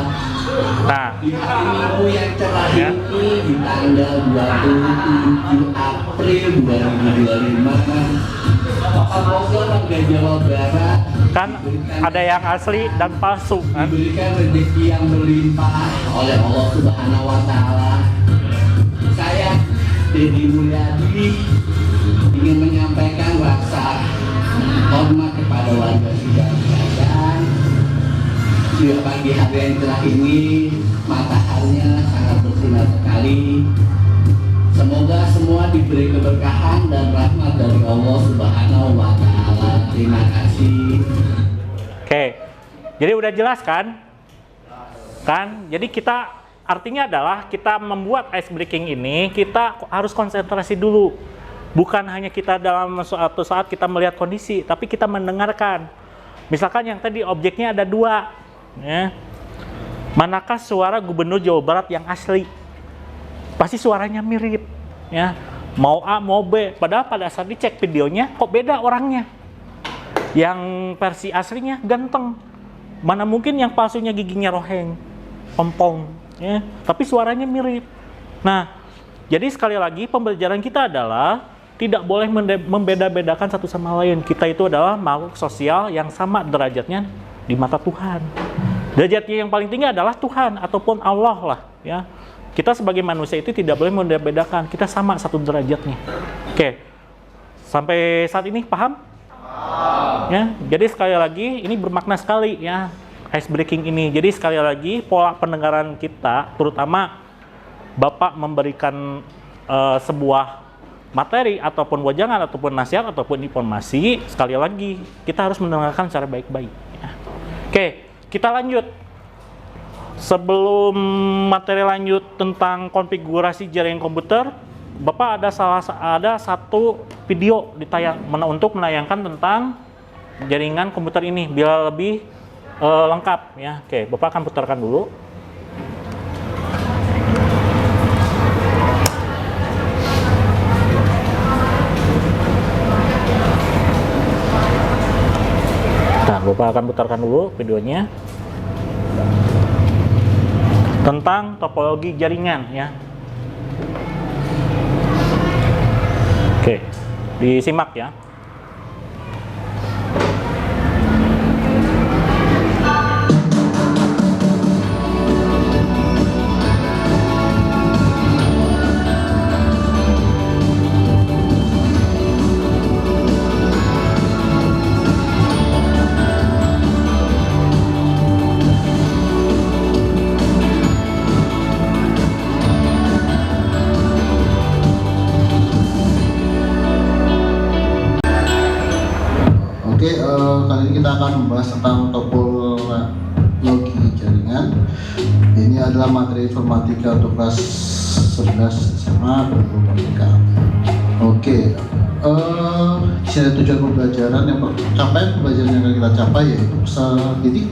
nah,
Di hari Minggu yang cerah
Ya.
ini di tanggal 27 April 2025. Semoga warga Jawa Barat
kan ada yang asli dan palsu kan?
diberikan rezeki yang berlimpah oleh Allah Subhanahu wa Ta'ala. Saya Deddy Mulyadi ingin menyampaikan rasa hormat kepada warga Sidang sekalian. Di pagi hari yang cerah ini mataharinya sangat bersinar sekali. Semoga semua diberi keberkahan dan rahmat dari Allah Subhanahu wa Ta'ala. Terima kasih.
Oke, jadi udah jelas kan? Kan? Jadi kita artinya adalah kita membuat ice breaking ini kita harus konsentrasi dulu. Bukan hanya kita dalam suatu saat kita melihat kondisi, tapi kita mendengarkan. Misalkan yang tadi objeknya ada dua, ya. Manakah suara Gubernur Jawa Barat yang asli? Pasti suaranya mirip, ya. Mau A mau B, padahal pada saat dicek videonya kok beda orangnya. Yang versi aslinya ganteng, mana mungkin yang palsunya giginya roheng, ompong, ya. Tapi suaranya mirip. Nah, jadi sekali lagi pembelajaran kita adalah tidak boleh membeda-bedakan satu sama lain. Kita itu adalah makhluk sosial yang sama derajatnya di mata Tuhan. Derajatnya yang paling tinggi adalah Tuhan ataupun Allah lah, ya. Kita sebagai manusia itu tidak boleh membeda-bedakan. Kita sama satu derajatnya. Oke. Sampai saat ini paham? Ya. Jadi sekali lagi ini bermakna sekali ya ice breaking ini. Jadi sekali lagi pola pendengaran kita, terutama Bapak memberikan sebuah materi ataupun wajangan ataupun nasihat ataupun informasi, sekali lagi kita harus mendengarkan secara baik-baik. Ya. Oke, kita lanjut. Sebelum materi lanjut tentang konfigurasi jaringan komputer, Bapak ada satu video untuk menayangkan tentang jaringan komputer ini biar lebih lengkap ya. Oke, Bapak akan putarkan dulu. Nah, Bapak akan putarkan dulu videonya tentang topologi jaringan ya. Oke, disimak ya.
Oke, kali ini kita akan membahas tentang topologi jaringan. Ini adalah materi informatika untuk kelas 11 SMA Informatika. Oke, di sini tujuan pembelajaran capaian pembelajaran yang akan kita capai yaitu peserta didik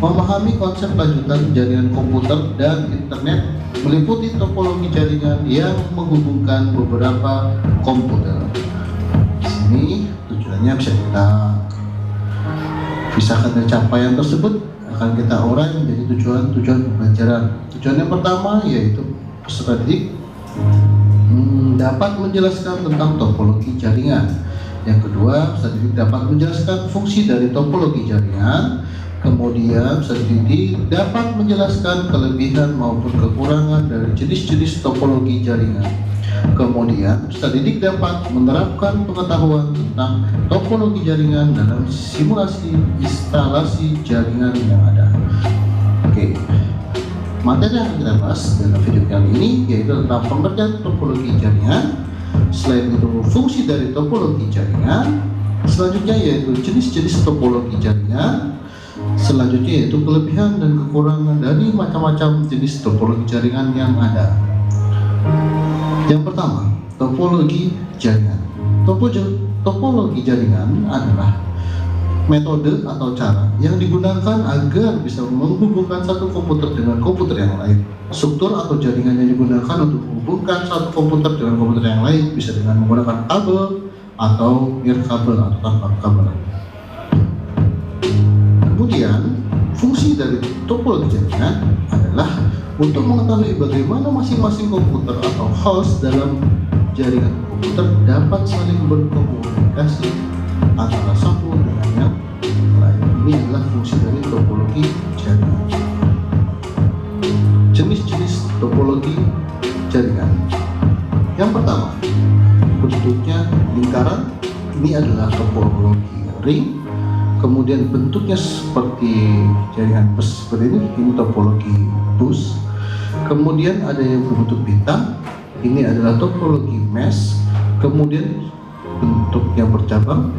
memahami konsep lanjutan jaringan komputer dan internet meliputi topologi jaringan yang menghubungkan beberapa komputer. Di sini tujuannya bisa kita pisahkan dari capaian tersebut akan kita urai menjadi tujuan pembelajaran. Tujuan yang pertama yaitu peserta didik dapat menjelaskan tentang topologi jaringan. Yang kedua, peserta didik dapat menjelaskan fungsi dari topologi jaringan. Kemudian peserta didik dapat menjelaskan kelebihan maupun kekurangan dari jenis-jenis topologi jaringan. Kemudian peserta didik dapat menerapkan pengetahuan tentang topologi jaringan dalam simulasi instalasi jaringan yang ada. Oke, materi yang kita bahas dalam video kali ini yaitu tentang pengertian topologi jaringan. Selain itu fungsi dari topologi jaringan. Selanjutnya yaitu jenis-jenis topologi jaringan. Selanjutnya yaitu kelebihan dan kekurangan dari macam-macam jenis topologi jaringan yang ada. Yang pertama, topologi jaringan. Topologi jaringan adalah metode atau cara yang digunakan agar bisa menghubungkan satu komputer dengan komputer yang lain. Struktur atau jaringan yang digunakan untuk menghubungkan satu komputer dengan komputer yang lain bisa dengan menggunakan kabel atau nirkabel atau tanpa kabel. Kemudian, fungsi dari topologi jaringan adalah untuk mengetahui bagaimana masing-masing komputer atau host dalam jaringan komputer dapat saling berkomunikasi antara satu dengan yang lain. Ini adalah fungsi dari topologi jaringan. Jenis-jenis topologi jaringan. Yang pertama, bentuknya lingkaran. Ini adalah topologi ring. Kemudian bentuknya seperti jaringan bus seperti ini topologi bus. Kemudian ada yang berbentuk bintang, ini adalah topologi mesh. Kemudian bentuknya bercabang,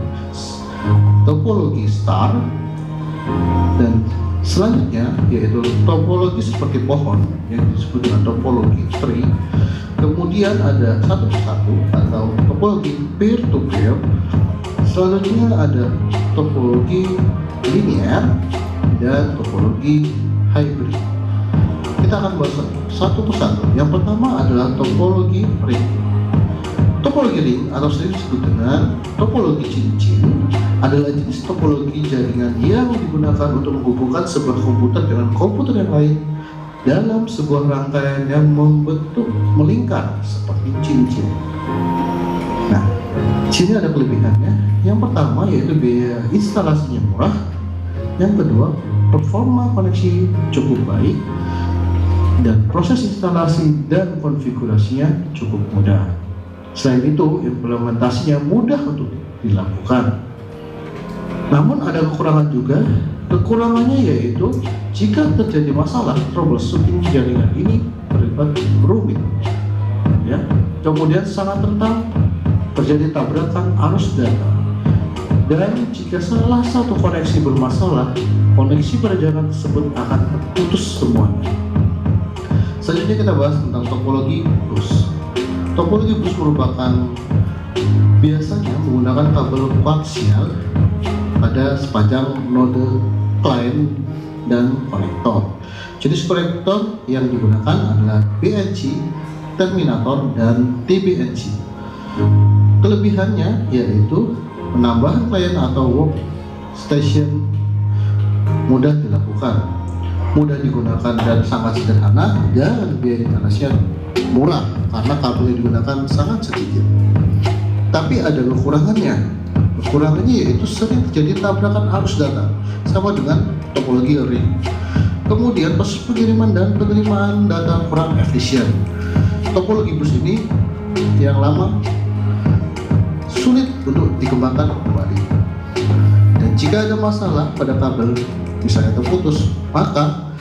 topologi star. Dan selanjutnya yaitu topologi seperti pohon yang disebut dengan topologi tree. Kemudian ada satu persatu atau topologi peer to peer. Selanjutnya ada topologi linear dan topologi hybrid. Kita akan bahas satu persatu. Yang pertama adalah topologi ring. Topologi ring atau sering disebut dengan topologi cincin adalah jenis topologi jaringan yang digunakan untuk menghubungkan sebuah komputer dengan komputer yang lain dalam sebuah rangkaian yang membentuk melingkar seperti cincin. Nah, di sini ada kelebihannya. Yang pertama yaitu biaya instalasinya murah. Yang kedua, performa koneksi cukup baik. Dan proses instalasi dan konfigurasinya cukup mudah. Selain itu, implementasinya mudah untuk dilakukan. Namun ada kekurangan juga. Kekurangannya yaitu jika terjadi masalah troubleshooting jaringan ini terlibat rumit. Ya. Kemudian sangat rentan terjadi tabrakan arus data. Dan jika salah satu koneksi bermasalah, koneksi pada jaringan tersebut akan terputus semuanya. Selanjutnya kita bahas tentang topologi bus. Topologi bus merupakan biasanya menggunakan kabel koaksial pada sepanjang node klien dan konektor. Jenis konektor yang digunakan adalah BNC, terminator, dan TBNC. Kelebihannya yaitu penambahan klien atau workstation mudah dilakukan, mudah digunakan dan sangat sederhana, dan biaya instalasinya murah karena kabel yang digunakan sangat sedikit. Tapi ada kekurangannya. Kekurangannya yaitu sering terjadi tabrakan arus data, sama dengan topologi ring. Kemudian proses pengiriman dan penerimaan data kurang efisien. Topologi bus ini yang lama sulit untuk dikembangkan kembali. Dan jika ada masalah pada kabel, misalnya terputus, maka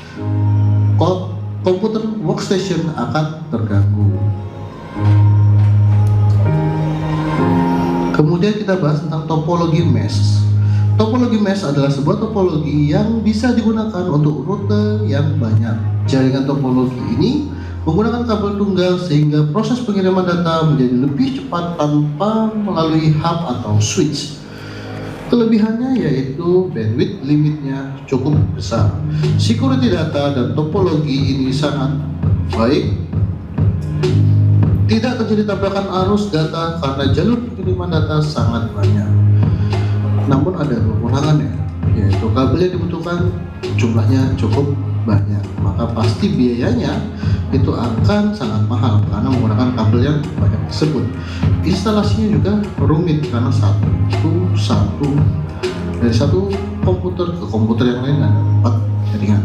komputer workstation akan terganggu. Kemudian kita bahas tentang topologi mesh. Topologi mesh adalah sebuah topologi yang bisa digunakan untuk rute yang banyak. Jaringan topologi ini menggunakan kabel tunggal sehingga proses pengiriman data menjadi lebih cepat tanpa melalui hub atau switch. Kelebihannya yaitu bandwidth limitnya cukup besar. Security data dan topologi ini sangat baik. Tidak terjadi tabrakan arus data karena jalur pengiriman data sangat banyak. Namun ada kekurangannya, yaitu kabel yang dibutuhkan jumlahnya cukup banyak, maka pasti biayanya itu akan sangat mahal karena menggunakan kabel yang banyak tersebut. Instalasinya juga rumit karena dari satu komputer ke komputer yang lain ada 4 jaringan.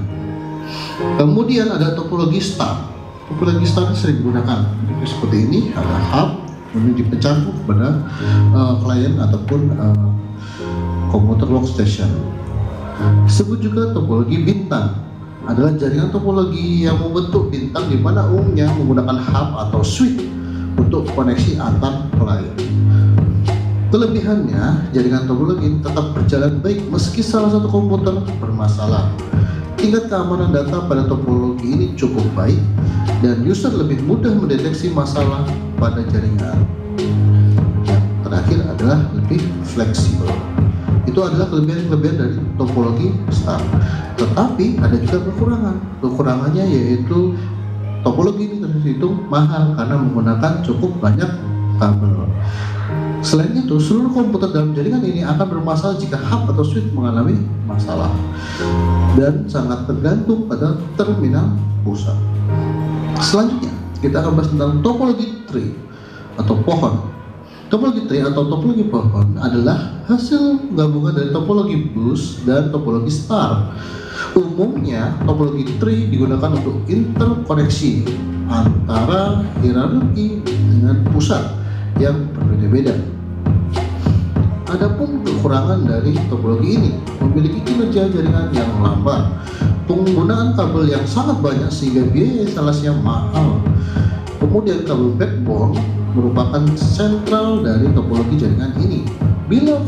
Kemudian ada topologi star. Topologi star sering digunakan seperti ini, ada hub kemudian dipecahkan kepada klien ataupun komputer workstation. Disebut juga topologi bintang, adalah jaringan topologi yang membentuk bintang di mana umumnya menggunakan hub atau switch untuk koneksi antar klien. Kelebihannya, jaringan topologi tetap berjalan baik meski salah satu komputer bermasalah. Tingkat keamanan data pada topologi ini cukup baik dan user lebih mudah mendeteksi masalah pada jaringan. Yang terakhir adalah lebih fleksibel. Itu adalah kelebihan-kelebihan dari topologi star. Tetapi ada juga kekurangan. Kekurangannya yaitu topologi ini terhitung mahal karena menggunakan cukup banyak kabel. Selain itu, seluruh komputer dalam jaringan ini akan bermasalah jika hub atau switch mengalami masalah dan sangat tergantung pada terminal pusat. Selanjutnya, kita akan bahas tentang topologi tree atau pohon. Topologi tree atau topologi pohon adalah hasil gabungan dari topologi bus dan topologi star. Umumnya, topologi tree digunakan untuk interkoneksi antara hierarki dengan pusat yang berbeda-beda. Adapun kekurangan dari topologi ini memiliki kinerja jaringan yang lambat, penggunaan kabel yang sangat banyak sehingga biaya instalasinya mahal. Kemudian kabel backbone merupakan sentral dari topologi jaringan ini. Bila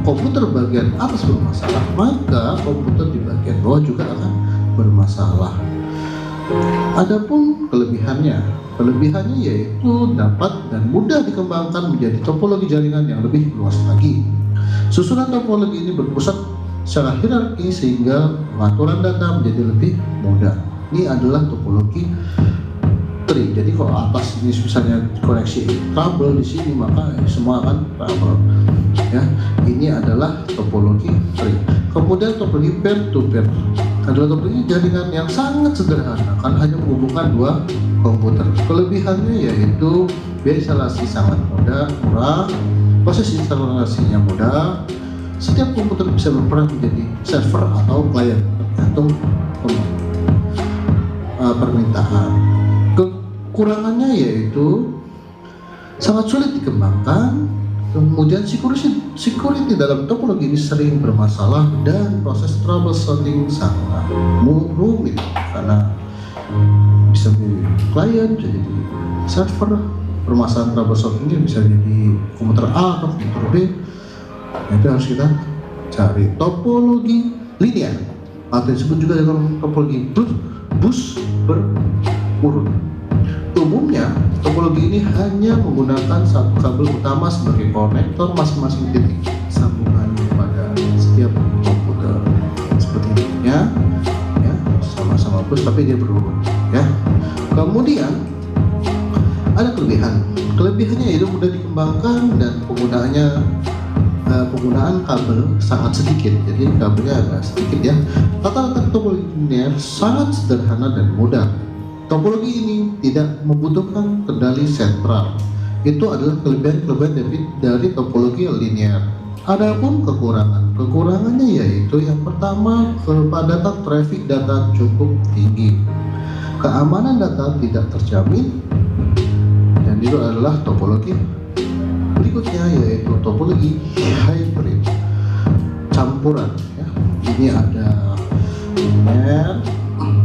komputer bagian atas bermasalah, maka komputer di bagian bawah juga akan bermasalah. Adapun kelebihannya yaitu dapat dan mudah dikembangkan menjadi topologi jaringan yang lebih luas lagi. Susunan topologi ini berpusat secara hierarki sehingga pengaturan data menjadi lebih mudah. Ini adalah topologi tree. Jadi kalau atas ini misalnya koneksi kabel di sini, maka semua akan kabel. Ya, ini adalah topologi tree. Kemudian topologi peer-to-peer adalah topologi jaringan yang sangat sederhana, kan hanya menghubungkan dua komputer. Kelebihannya yaitu biaya instalasi sangat murah, proses instalasinya mudah. Setiap komputer bisa berperan menjadi server atau klien tergantung permintaan. Kekurangannya yaitu sangat sulit dikembangkan. Kemudian security dalam topologi ini sering bermasalah dan proses troubleshooting sangat rumit karena bisa menjadi klien, bisa jadi server. Permasalahan troubleshootingnya bisa jadi komputer A atau komputer B. Nah, itu harus kita cari. Topologi linear atau disebut juga dengan topologi bus berurut. Umumnya Topologi ini hanya menggunakan satu kabel utama sebagai konektor masing-masing titik sambungan pada setiap komputer. Seperti ini ya, sama-sama plus tapi dia berurut ya. Kemudian ada kelebihannya yaitu mudah dikembangkan dan penggunaan kabel sangat sedikit, jadi kabelnya agak sedikit ya. Tata letak topologi linear sangat sederhana dan mudah. Topologi ini tidak membutuhkan kendali sentral. Itu adalah kelebihan dari topologi linear. Adapun kekurangannya yaitu yang pertama, kepadatan traffic data cukup tinggi, keamanan data tidak terjamin, dan itu adalah topologi. Berikutnya yaitu topologi hybrid, campuran ya. Ini ada linear,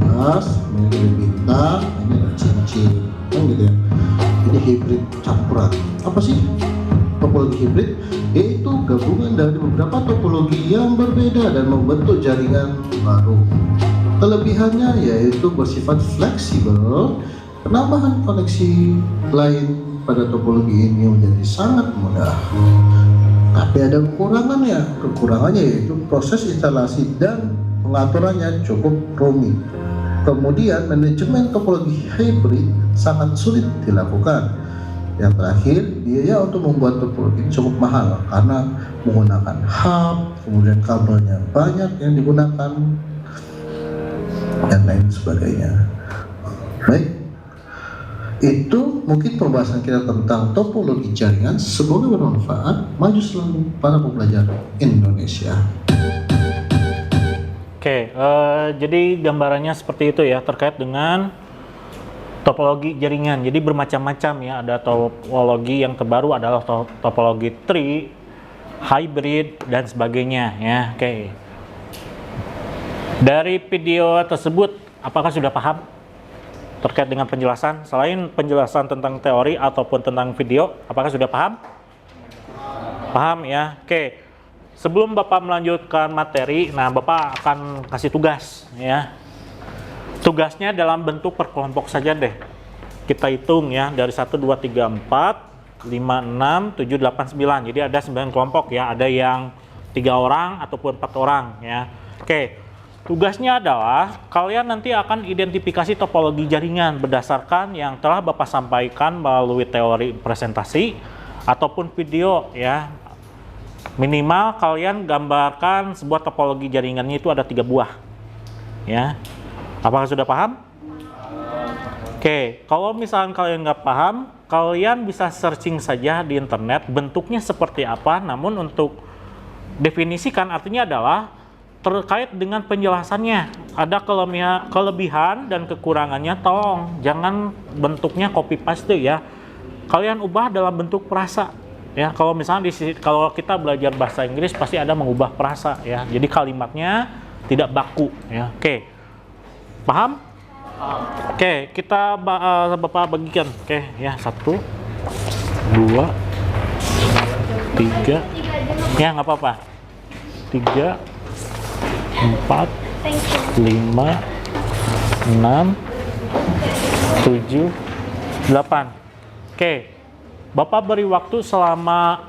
gas, ini ada bintang, ini ada cincin, gitu ya. Ini hybrid campuran. Apa sih topologi hybrid? Yaitu gabungan dari beberapa topologi yang berbeda dan membentuk jaringan baru. Kelebihannya yaitu bersifat fleksibel, penambahan koneksi lain pada topologi ini menjadi sangat mudah. Tapi ada kekurangannya yaitu proses instalasi dan pengaturannya cukup rumit. Kemudian manajemen topologi hybrid sangat sulit dilakukan. Yang terakhir, biaya untuk membuat topologi ini cukup mahal karena menggunakan hub, kemudian kabelnya banyak yang digunakan, dan lain sebagainya. Baik, itu mungkin pembahasan kita tentang topologi jaringan. Semoga bermanfaat. Maju selalu para pembelajar Indonesia.
Oke, jadi gambarannya seperti itu ya terkait dengan topologi jaringan. Jadi bermacam-macam ya, ada topologi yang terbaru adalah topologi tree, hybrid, dan sebagainya ya. Oke. Dari video tersebut, apakah sudah paham terkait dengan penjelasan? Selain penjelasan tentang teori ataupun tentang video, apakah sudah paham? Paham ya? Oke. Sebelum Bapak melanjutkan materi, nah Bapak akan kasih tugas ya. Tugasnya dalam bentuk per kelompok saja deh. Kita hitung ya dari 1 2 3 4 5 6 7 8 9. Jadi ada 9 kelompok ya, ada yang 3 orang ataupun 4 orang ya. Oke. Tugasnya adalah kalian nanti akan identifikasi topologi jaringan berdasarkan yang telah Bapak sampaikan melalui teori presentasi ataupun video ya. Minimal kalian gambarkan sebuah topologi jaringannya itu ada 3 buah. Ya. Apakah sudah paham? Oke, kalau misalnya kalian nggak paham, kalian bisa searching saja di internet bentuknya seperti apa, namun untuk definisikan artinya adalah terkait dengan penjelasannya. Ada kelebihan dan kekurangannya, tolong jangan bentuknya copy paste ya. Kalian ubah dalam bentuk frasa ya. Kalau misalnya kalau kita belajar bahasa Inggris pasti ada mengubah frasa ya. Jadi kalimatnya tidak baku ya. Oke. Paham? Oke, kita Bapak bagikan. Oke, ya 1 2 3. Ya, nggak apa-apa. 3 4 5 6 7 8. Oke. Bapak beri waktu selama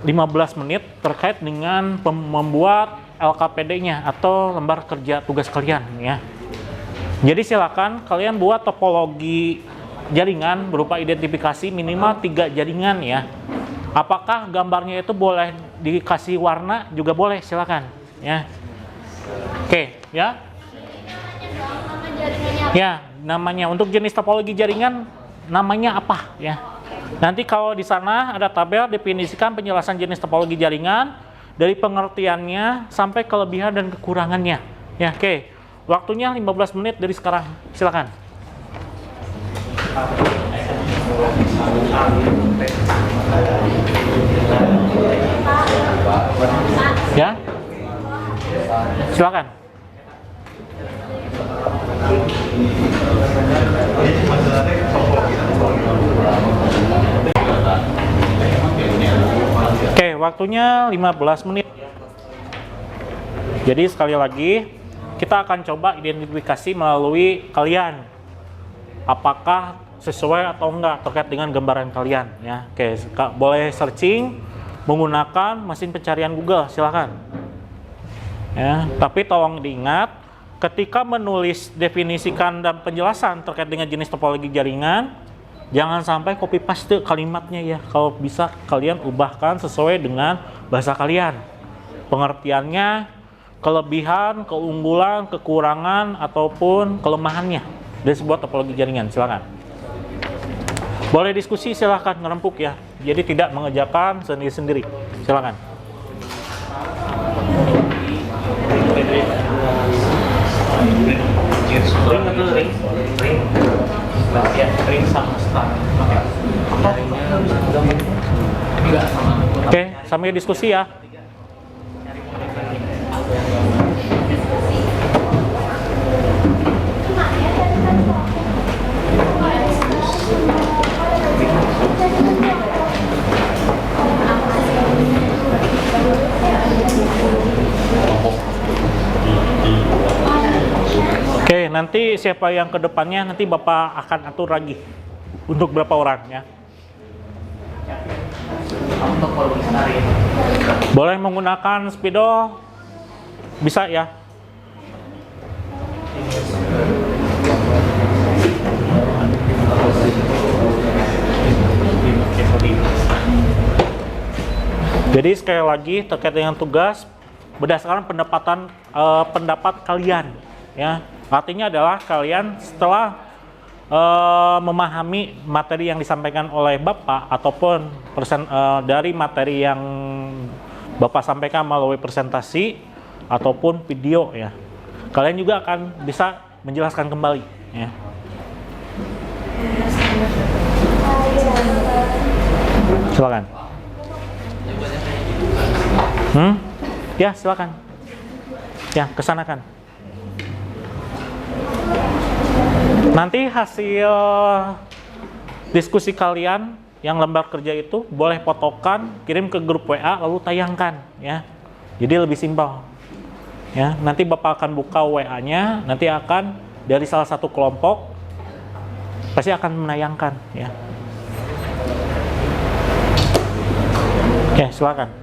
15 menit terkait dengan membuat LKPD-nya atau lembar kerja tugas kalian ya. Jadi silakan kalian buat topologi jaringan berupa identifikasi minimal 3 jaringan ya. Apakah gambarnya itu boleh dikasih warna juga boleh, silakan ya. Oke, ya. Ya, namanya untuk jenis topologi jaringan namanya apa ya. Nanti kalau di sana ada tabel definisikan penjelasan jenis topologi jaringan dari pengertiannya sampai kelebihan dan kekurangannya. Ya, oke. Waktunya 15 menit dari sekarang. Silakan. Ya. Silakan. Oke, waktunya 15 menit. Jadi sekali lagi kita akan coba identifikasi melalui kalian. Apakah sesuai atau enggak terkait dengan gambaran kalian ya. Oke, boleh searching menggunakan mesin pencarian Google, silakan. Ya, tapi tolong diingat ketika menulis definisikan dan penjelasan terkait dengan jenis topologi jaringan, jangan sampai copy paste kalimatnya ya. Kalau bisa kalian ubahkan sesuai dengan bahasa kalian. Pengertiannya, kelebihan, keunggulan, kekurangan ataupun kelemahannya dari sebuah topologi jaringan, silakan. Boleh diskusi, silakan ngerempuk ya. Jadi tidak mengerjakan sendiri-sendiri. Silakan. Ring atau ring? Ring. Ya, ring sama star. Oke. Enggak sama. Oke, sambil diskusi ya. Oke, nanti siapa yang ke depannya nanti Bapak akan atur lagi untuk berapa orang ya. Boleh menggunakan spidol, bisa ya. Jadi sekali lagi terkait dengan tugas berdasarkan pendapat kalian ya. Artinya adalah kalian setelah memahami materi yang disampaikan oleh Bapak ataupun dari materi yang Bapak sampaikan melalui presentasi ataupun video ya, kalian juga akan bisa menjelaskan kembali ya. Silakan. Ya, silakan. Ya, kesanakan. Nanti hasil diskusi kalian yang lembar kerja itu boleh fotokan, kirim ke grup WA lalu tayangkan ya. Jadi lebih simpel. Ya, nanti Bapak akan buka WA-nya, nanti akan dari salah satu kelompok pasti akan menayangkan ya. Oke, silakan.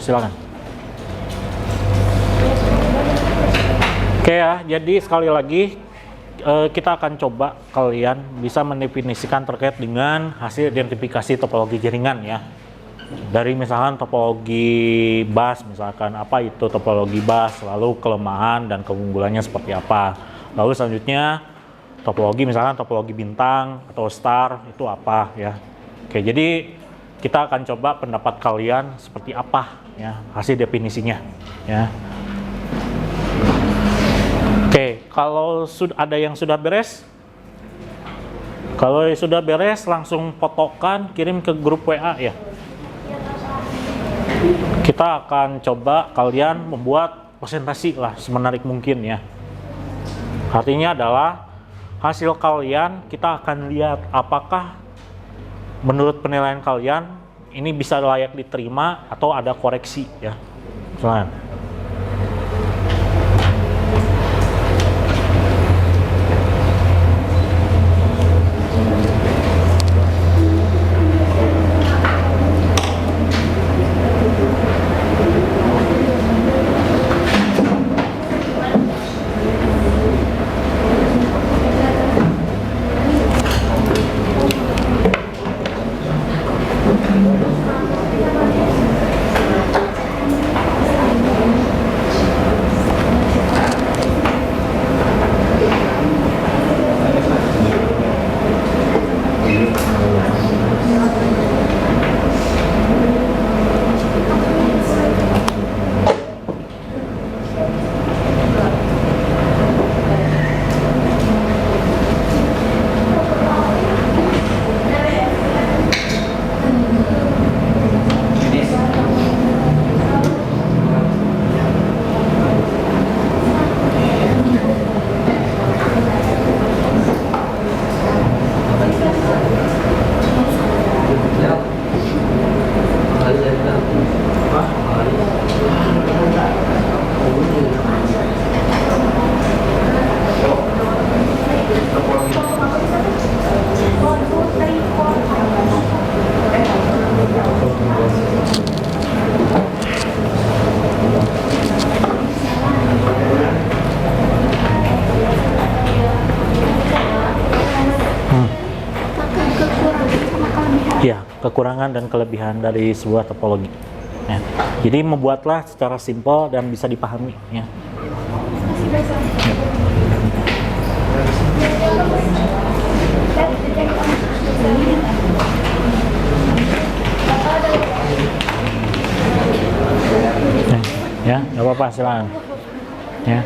silakan. Oke ya, jadi sekali lagi kita akan coba kalian bisa mendefinisikan terkait dengan hasil identifikasi topologi jaringan ya. Dari misalkan topologi bus, misalkan apa itu topologi bus, lalu kelemahan dan keunggulannya seperti apa. Lalu selanjutnya topologi, misalkan topologi bintang atau star itu apa ya. Oke, jadi kita akan coba pendapat kalian seperti apa ya hasil definisinya ya. Oke, kalau ada yang sudah beres, kalau sudah beres langsung fotokan, kirim ke grup WA ya. Kita akan coba kalian membuat presentasi lah semenarik mungkin ya. Artinya adalah hasil kalian kita akan lihat apakah menurut penilaian kalian ini bisa layak diterima atau ada koreksi ya. Silakan. Kekurangan dan kelebihan dari sebuah topologi ya. Jadi membuatlah secara simpel dan bisa dipahami ya. Ya, nggak apa-apa, silakan ya.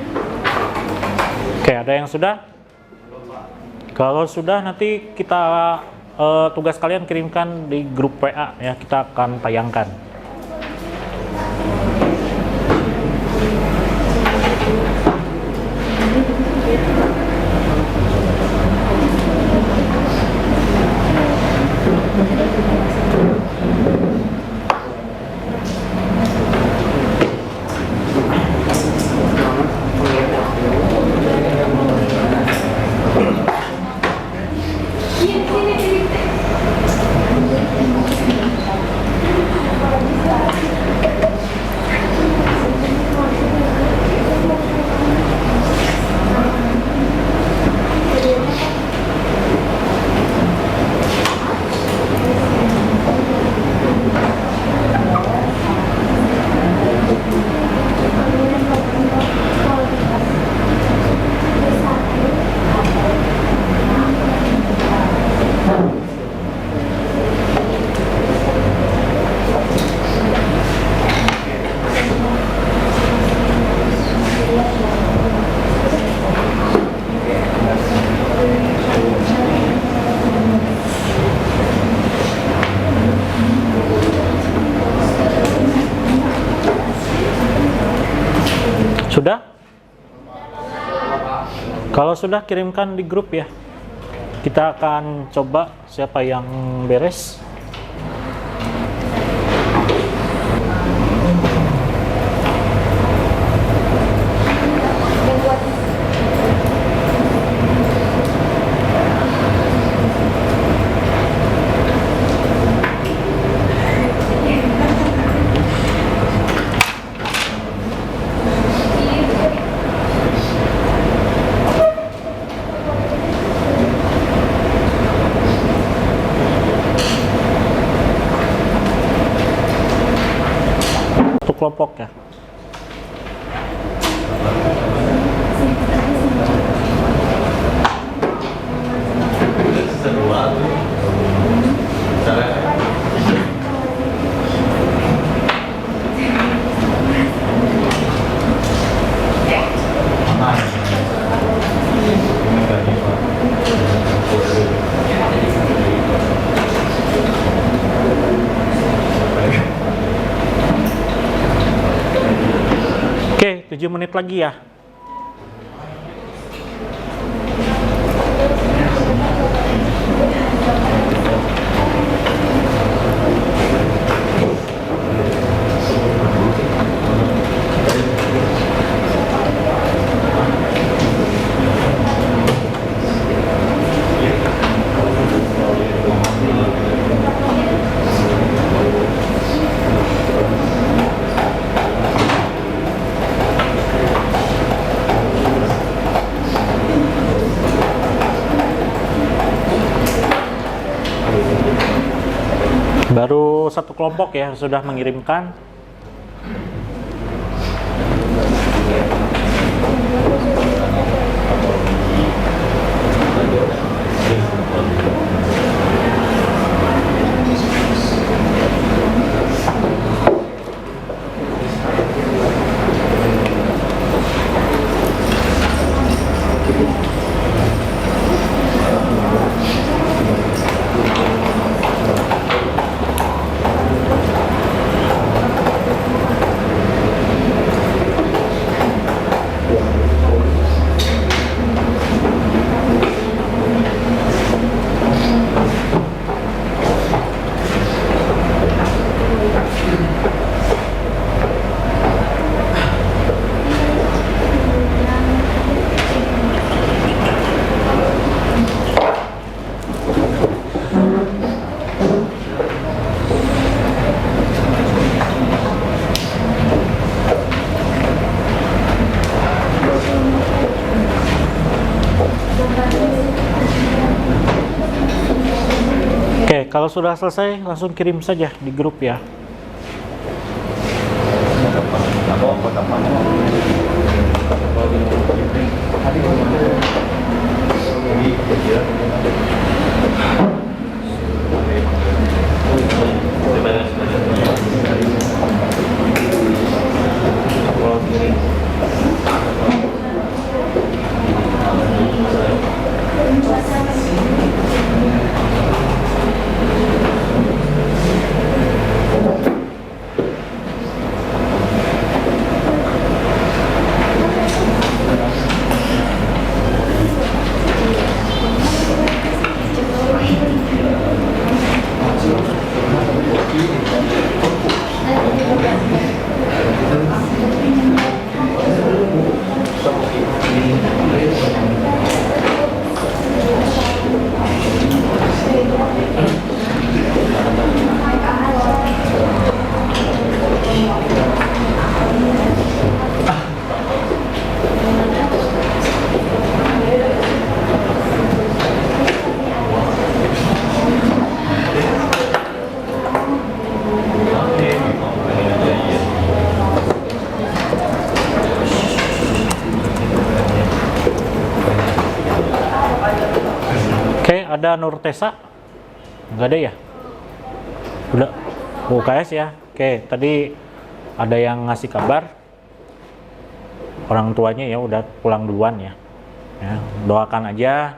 Oke, ada yang sudah? Kalau sudah nanti kita tugas kalian kirimkan di grup WA ya, kita akan tayangkan. Sudah? Kalau sudah, kirimkan di grup ya. Kita akan coba siapa yang beres. Oke, 7 menit lagi ya. Baru satu kelompok ya sudah mengirimkan. Oke, kalau sudah selesai langsung kirim saja di grup ya. Oke, ada Nur Tesa? Nggak ada ya? Udah UKS ya? Oke, tadi ada yang ngasih kabar orang tuanya ya udah pulang duluan ya. Doakan aja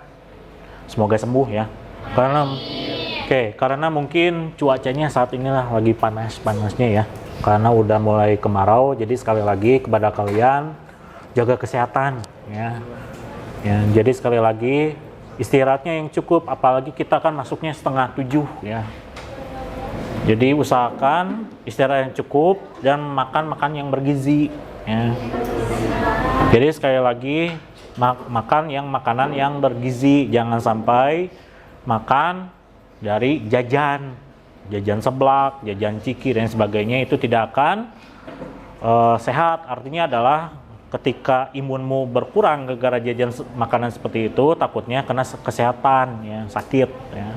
semoga sembuh ya. Karena mungkin cuacanya saat inilah lagi panas-panasnya ya. Karena udah mulai kemarau, jadi sekali lagi kepada kalian jaga kesehatan ya. Jadi sekali lagi istirahatnya yang cukup, apalagi kita kan masuknya 6:30 ya. Jadi usahakan istirahat yang cukup dan makan yang bergizi ya. Jadi sekali lagi makan makanan yang bergizi, jangan sampai makan dari jajan seblak, jajan ciki dan sebagainya, itu tidak akan sehat. Artinya adalah ketika imunmu berkurang gara-gara jajan makanan seperti itu, takutnya kena kesehatan ya, sakit ya.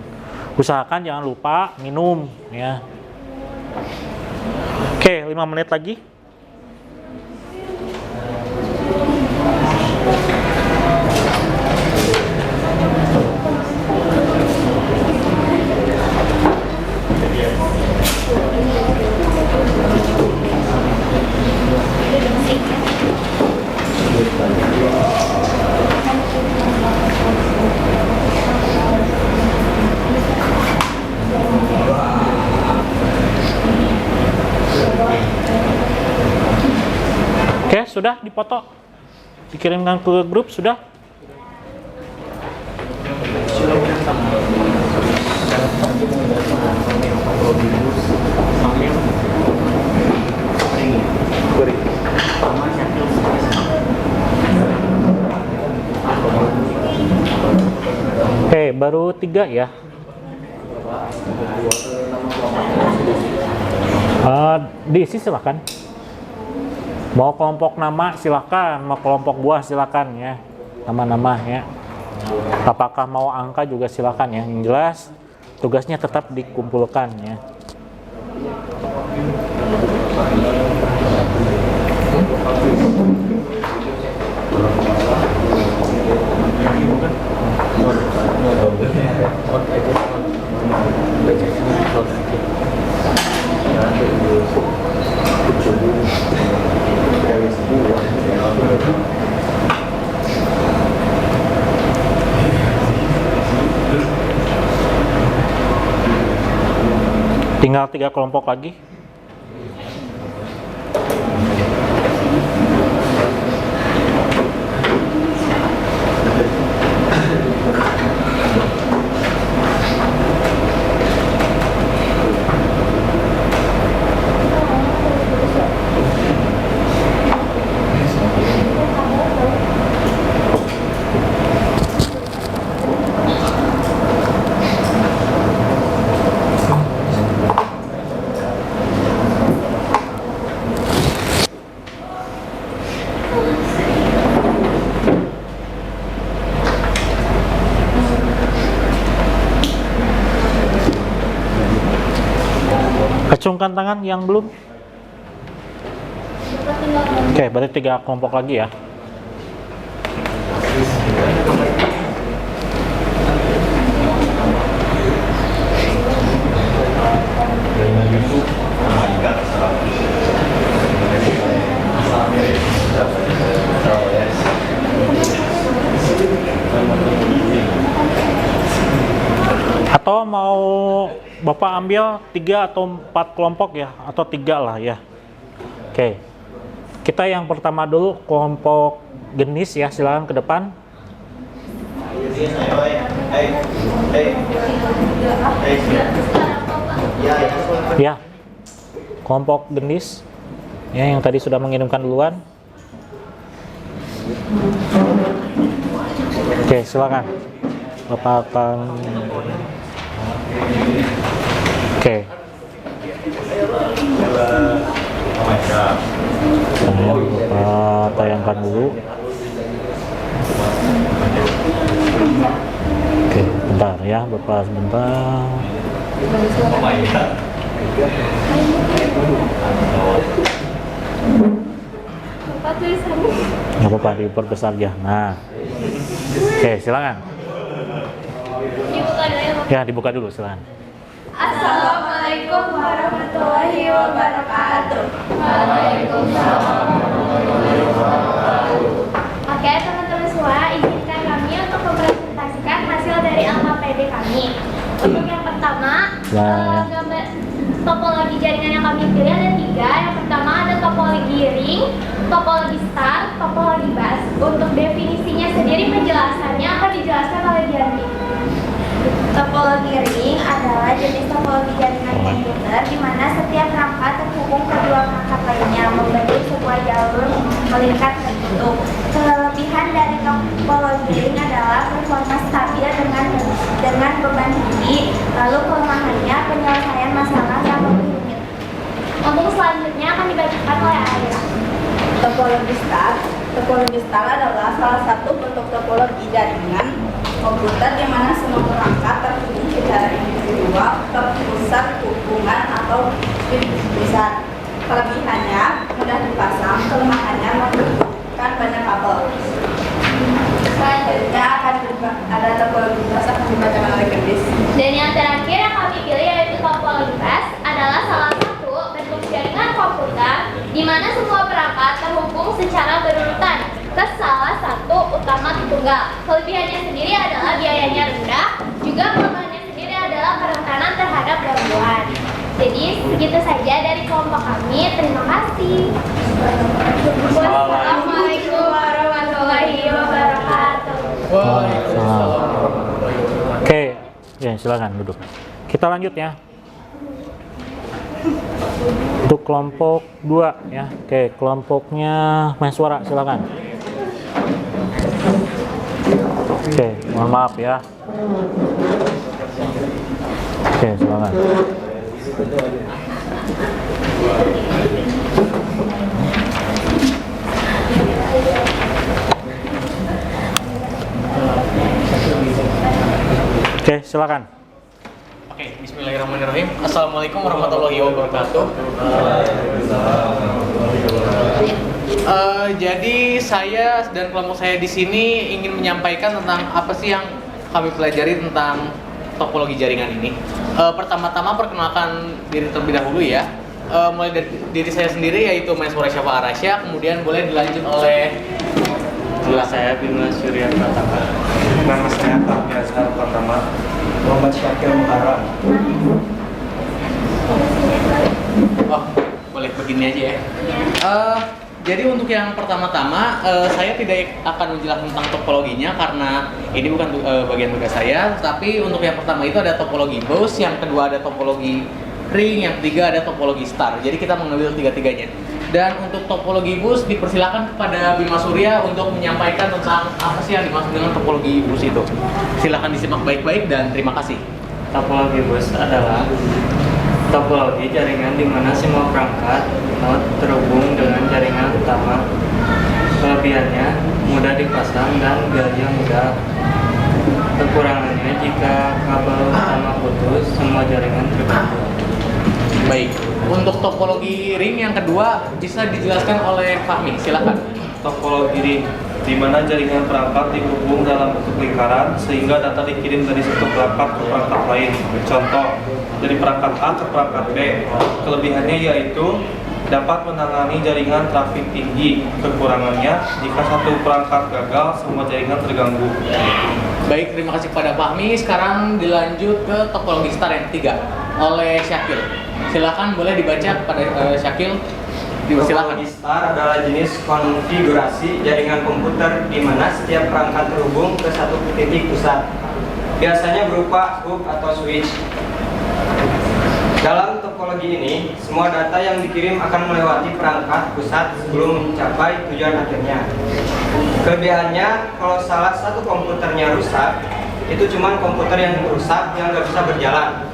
Usahakan jangan lupa minum ya. Oke, 5 menit lagi. Oke, sudah dipoto. Dikirimkan ke grup, sudah? Oke, baru 3 ya. Diisi silakan. Mau kelompok nama silakan, mau kelompok buah silakan ya. Nama-nama ya. Apakah mau angka juga silakan ya. Yang jelas tugasnya tetap dikumpulkan ya. Tinggal 3 kelompok lagi. Acungkan tangan yang belum. Oke, berarti 3 kelompok lagi ya. Atau mau Bapak ambil 3 atau 4 kelompok ya, atau 3 lah ya. Oke, kita yang pertama dulu kelompok genis ya, silakan ke depan. Ya, kelompok genis ya, yang tadi sudah mengirimkan duluan. Oke, silakan Bapak akan. Oke. Bapak tayangkan dulu. Oke, bentar ya, Bapak sebentar.
Bapak tulisannya.
Nggak apa-apa, diperbesar ya. Nah, oke, silakan.
Dibuka dulu ya, Bapak.
Ya, dibuka dulu, silakan.
Assalamualaikum warahmatullahi wabarakatuh. Waalaikumsalam warahmatullahi wabarakatuh. Oke, teman-teman semua, izinkan kami untuk mempresentasikan hasil dari LKPD kami. Untuk yang pertama, gambar topologi jaringan yang kami pilih ada 3. Yang pertama ada topologi ring, topologi star, topologi bus. Untuk definisinya sendiri, penjelasannya akan dijelaskan oleh Dianti. Topologi ring adalah jenis topologi jaringan komputer di mana setiap perangkat terhubung kedua perangkat lainnya membentuk sebuah jalur melingkar tertutup. Kelebihan dari topologi ring adalah performa stabil dengan beban tinggi, lalu kelemahannya penyelesaian masalah yang lebih rumit. Untuk selanjutnya akan dibacakan oleh Aira.
Topologi star adalah salah satu bentuk topologi jaringan komputer di mana semua perangkat terhubung secara individual ke pusat hubungan atau chip besar. Kelebihannya mudah dipasang, kelemahannya membutuhkan banyak kabel. Selanjutnya akan ada topologi bus akan dibacakan oleh Gendis.
Dan yang terakhir yang kami pilih yaitu topologi bus adalah salah satu bentuk jaringan komputer di mana semua perangkat terhubung secara berurutan ke salah satu utama tunggal. Kelebihannya sendiri adalah biayanya rendah, juga kelemahannya sendiri adalah kerentanan terhadap gangguan. Jadi segitu saja dari kelompok kami. Terima kasih.
silakan duduk. Kita lanjut ya. Untuk kelompok 2 ya. Oke, kelompoknya mahasiswa silakan. Oke, mohon maaf ya. Oke, silakan. Oke, silakan.
Oke, bismillahirrahmanirrahim. Assalamualaikum warahmatullahi wabarakatuh. Jadi saya dan kelompok saya di sini ingin menyampaikan tentang apa sih yang kami pelajari tentang topologi jaringan ini. Pertama-tama perkenalkan diri terlebih dahulu ya. Mulai dari diri saya sendiri yaitu Maheswara Syafa Arasya, kemudian boleh dilanjut oleh
Nama saya Bima Surya Pratama. Nama saya Pak Azhar Pratama. Muhammad Syakir Muharram.
Oh, boleh begini aja ya. Jadi untuk yang pertama-tama, saya tidak akan menjelaskan tentang topologinya karena ini bukan bagian tugas saya. Tapi untuk yang pertama itu ada topologi bus, yang kedua ada topologi ring, yang ketiga ada topologi star. Jadi kita mengambil tiga-tiganya. Dan untuk topologi bus dipersilakan kepada Bima Surya untuk menyampaikan tentang apa sih yang dimaksud dengan topologi bus itu. Silakan disimak baik-baik dan terima kasih.
Topologi bus adalah topologi jaringan di mana semua perangkat node terhubung dengan jaringan utama. Kelebihannya mudah dipasang dan biaya mudah. Kekurangannya jika kabel utama putus, semua jaringan terganggu.
Baik, untuk topologi ring yang kedua bisa dijelaskan oleh Fahmi, silakan.
Topologi ring, di mana jaringan perangkat dihubung dalam bentuk lingkaran sehingga data dikirim dari satu perangkat ke perangkat lain. Contoh, dari perangkat A ke perangkat B. Kelebihannya yaitu dapat menangani jaringan trafik tinggi. Kekurangannya, jika satu perangkat gagal, semua jaringan terganggu.
Baik, terima kasih kepada Fahmi. Sekarang dilanjut ke topologi star yang ketiga oleh Syakil. Silakan boleh dibaca kepada Syakil. Silakan.
Topologi star adalah jenis konfigurasi jaringan komputer di mana setiap perangkat terhubung ke satu titik pusat. Biasanya berupa hub atau switch. Dalam topologi ini, semua data yang dikirim akan melewati perangkat pusat sebelum mencapai tujuan akhirnya. Kelebihannya, kalau salah satu komputernya rusak, itu cuma komputer yang rusak yang nggak bisa berjalan.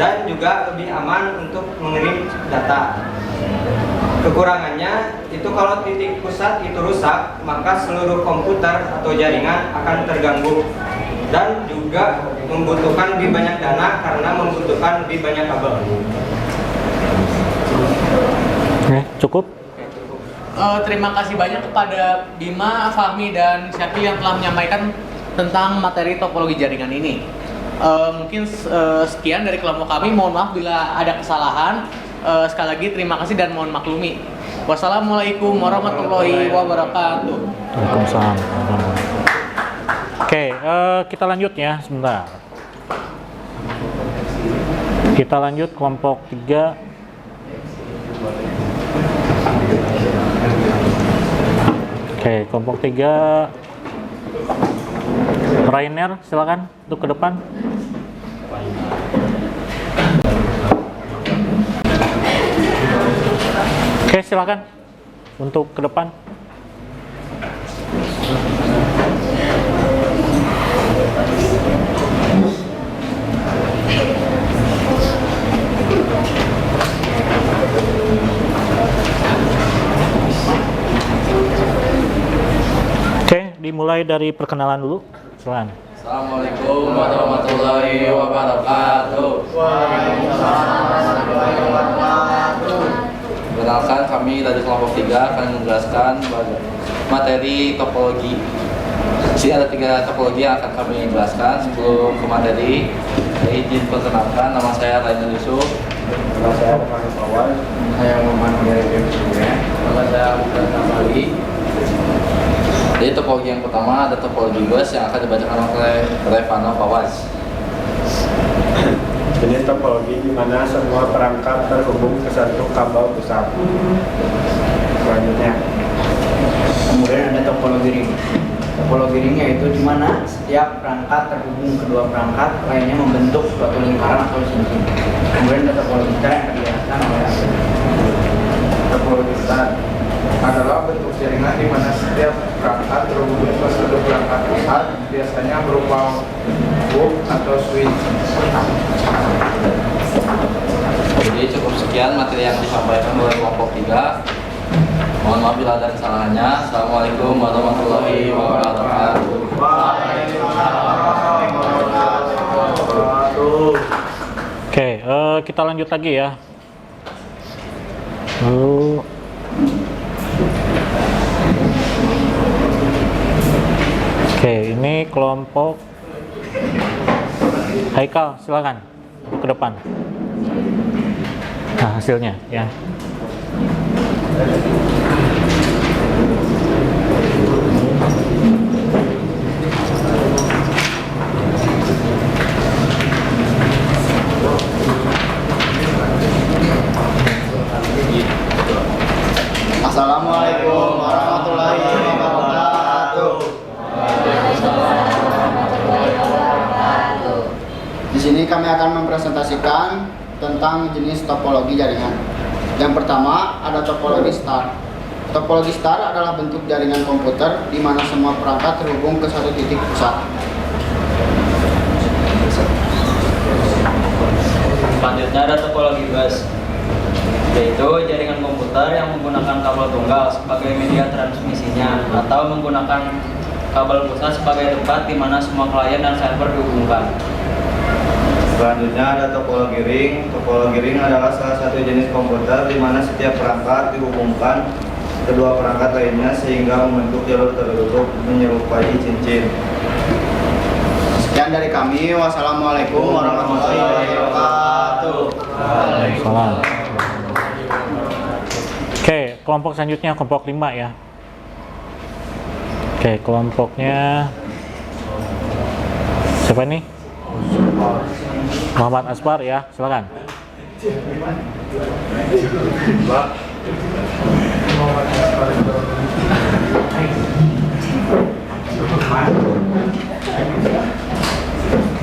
Dan juga lebih aman untuk mengirim data. Kekurangannya, itu kalau titik pusat itu rusak, maka seluruh komputer atau jaringan akan terganggu. Dan juga membutuhkan lebih banyak dana karena membutuhkan lebih banyak kabel.
Oke, cukup.
Terima kasih banyak kepada Bima, Fahmi, dan Syakil yang telah menyampaikan tentang materi topologi jaringan ini. Mungkin sekian dari kelompok kami. Mohon maaf bila ada kesalahan. Sekali lagi terima kasih dan mohon maklumi. Wassalamualaikum warahmatullahi wabarakatuh.
Waalaikumsalam. Oke, kita lanjut ya sebentar. Kita lanjut kelompok 3. Oke, kelompok 3. Rainer, silakan untuk ke depan. Oke, silakan untuk ke depan. Oke, dimulai dari perkenalan dulu. Silakan.
Assalamualaikum warahmatullahi wabarakatuh. Perkenalkan, kami dari kelompok 3 akan menjelaskan materi topologi. Di sini ada 3 topologi yang akan kami jelaskan. Sebelum ke materi, saya izin perkenalkan, nama saya Rainer Yusuf.
Nama saya Muhammad Fawaz.
Saya Muhammad Mirip Suria. Nama saya Muhammad Nafali. Jadi topologi yang pertama ada topologi bus yang akan dibacakan oleh Revano Fawaz.
Jenis topologi di mana semua perangkat terhubung ke satu kabel pusat. Selanjutnya,
Kemudian ada topologi ring.
topologi ring, yaitu di mana setiap perangkat terhubung kedua perangkat lainnya membentuk suatu lingkaran atau cincin. Kemudian ada topologi star yang dijelaskan oleh Abel.
Topologi star adalah bentuk jaringan di mana setiap perangkat terhubung ke suatu perangkat pusat, biasanya berupa hub atau switch.
Jadi cukup sekian materi yang disampaikan oleh kelompok 3. Mohon maaf bila ada kesalahannya. Assalamualaikum warahmatullahi wabarakatuh.
Oke, kita lanjut lagi ya. Oke, ini kelompok Haikal, silakan ke depan. Nah, hasilnya ya.
Assalamualaikum warahmatullahi wabarakatuh. Di sini kami akan mempresentasikan tentang jenis topologi jaringan. Yang pertama ada topologi star. Topologi star adalah bentuk jaringan komputer di mana semua perangkat terhubung ke satu titik pusat.
Selanjutnya ada topologi bus, yaitu jaringan komputer yang menggunakan kabel tunggal sebagai media transmisinya atau menggunakan kabel pusat sebagai tempat di mana semua klien dan server dihubungkan.
Selanjutnya ada topologi ring. Topologi ring adalah salah satu jenis komputer di mana setiap perangkat dihubungkan kedua perangkat lainnya sehingga membentuk jalur tertutup menyerupai cincin.
Sekian dari kami. Wassalamualaikum warahmatullahi wabarakatuh.
Waalaikumsalam. Oke, kelompok selanjutnya kelompok 5 ya. Oke, kelompoknya siapa nih? Muhammad Asbar ya, silakan.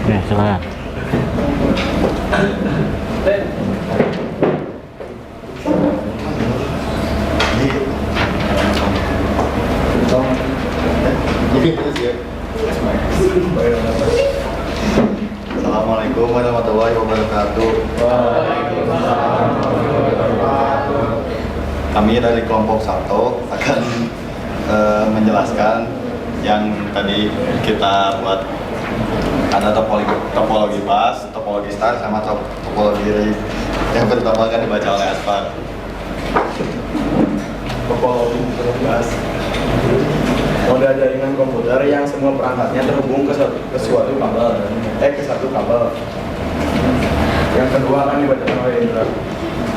Ya, silakan.
Assalamualaikum warahmatullahi wabarakatuh. Kami dari kelompok 1 akan menjelaskan yang tadi kita buat. Ada topologi bus, topologi star, sama topologi ring. Yang pertama akan dibaca oleh Asfar. Topologi bus, moda jaringan komputer yang semua perangkatnya terhubung ke satu kabel. Yang kedua akan dibacakan oleh Indra.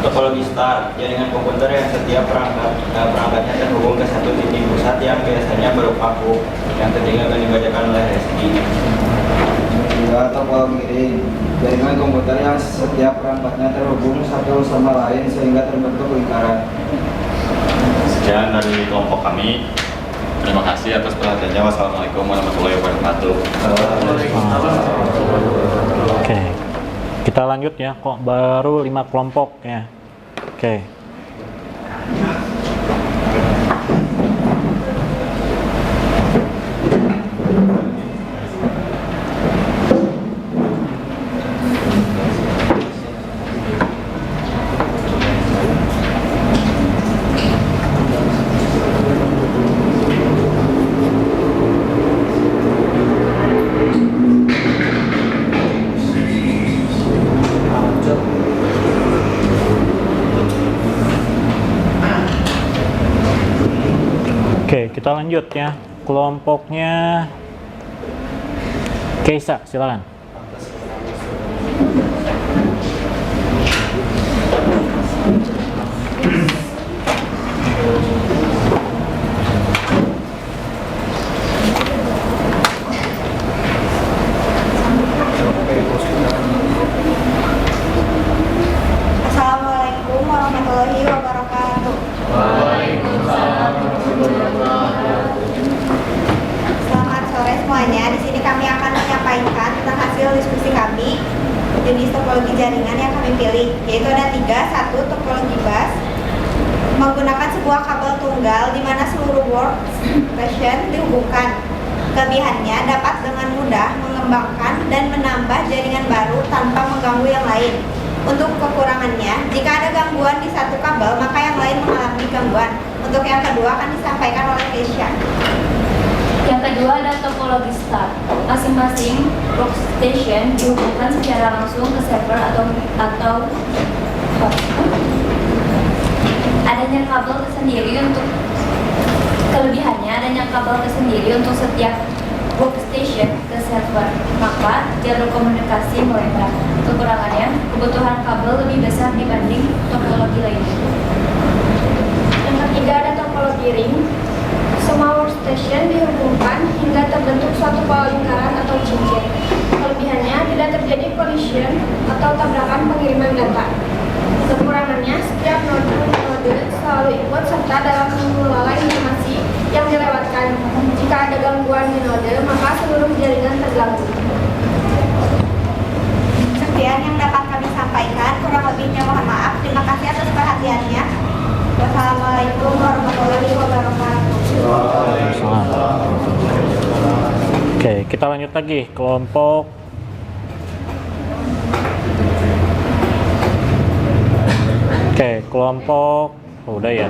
Topologi star, jaringan komputer yang setiap perangkatnya terhubung ke satu titik pusat yang biasanya berupa hub. Yang ketiga akan dibacakan oleh Reski.
Juga topologi ring, jaringan komputer yang setiap perangkatnya terhubung satu sama lain sehingga terbentuk lingkaran.
Sekian dari kelompok kami. Terima kasih atas perhatiannya. Wassalamualaikum warahmatullahi wabarakatuh.
Oke, kita lanjut ya. Kok baru 5 kelompok ya. Oke. Oke, kita lanjut ya. Kelompoknya Keisa, silakan.
Assalamualaikum warahmatullahi wabarakatuh. Selamat topologi jaringan yang kami pilih, yaitu ada 3. 1. Topologi bus menggunakan sebuah kabel tunggal di mana seluruh workstation dihubungkan. Kelebihannya dapat dengan mudah mengembangkan dan menambah jaringan baru tanpa mengganggu yang lain. Untuk kekurangannya, jika ada gangguan di satu kabel, maka yang lain mengalami gangguan. Untuk yang kedua akan disampaikan oleh Keisha.
Yang kedua ada topologi start. Masing-masing workstation dihubungkan secara langsung ke server atau host. Adanya kabel tersendiri untuk kelebihannya adanya kabel tersendiri untuk setiap workstation ke server, maka jalur komunikasi melebar. Kekurangannya, kebutuhan kabel lebih besar dibanding topologi lainnya. Yang ketiga ada topologi ring. Semua workstation dihubungkan hingga terbentuk suatu pola lingkaran atau cincin. Kelebihannya tidak terjadi collision atau tabrakan pengiriman data. Kekurangannya, setiap node selalu ikut serta dalam mengelola informasi yang dilewatkan. Jika ada gangguan di node, maka seluruh jaringan terganggu.
Sekian yang dapat kami sampaikan, kurang lebihnya mohon maaf. Terima kasih atas perhatiannya. Wassalamualaikum warahmatullahi wabarakatuh.
Oke, kita lanjut lagi kelompok udah ya.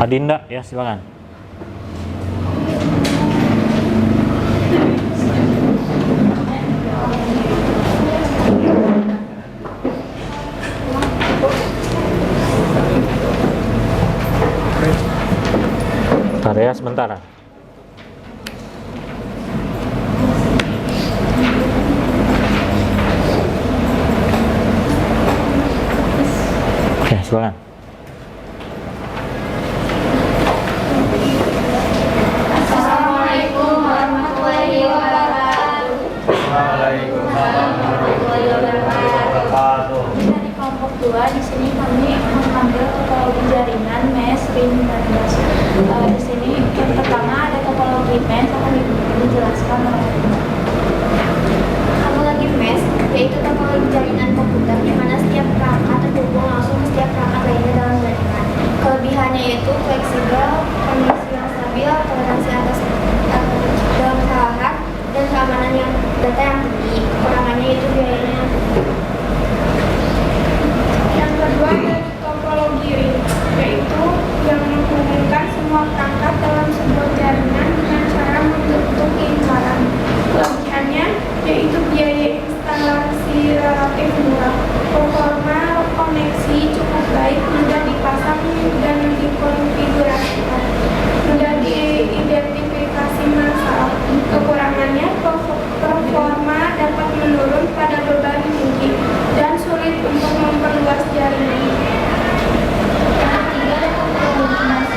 Adinda ya, silakan. Bentar ya, sebentar. Oke, silakan.
Assalamualaikum warahmatullahi wabarakatuh.
Waalaikumsalam warahmatullahi wabarakatuh.
Dari kelompok 2 di sini kami mengambil topologi jaringan mesh, ring, dan bus. Di sini yang pertama ada topologi mesh akan dijelaskan oleh topologi mesh, yaitu topologi jaringan komputer di mana setiap perangkat terhubung langsung ke setiap perangkat lainnya dalam jaringan. Kelebihannya yaitu fleksibel, kondisi yang stabil, toleransi atas dalam kesalahan, dan keamanan yang data yang tinggi. Kekurangannya yaitu biayanya.
Yang kedua adalah topologi ring, yaitu yang menghubungkan semua perangkat dalam sebuah jaringan dengan cara membentuk lingkaran. Kelebihannya yaitu biaya instalasi relatif murah, performa koneksi cukup baik, mudah dipasang dan dikonfigurasikan, mudah diidentifikasi masalah. Kekurangannya, performa dapat menurun pada beban tinggi dan sulit untuk memperluas jaringan.
Yang ketiga ada topologi bus.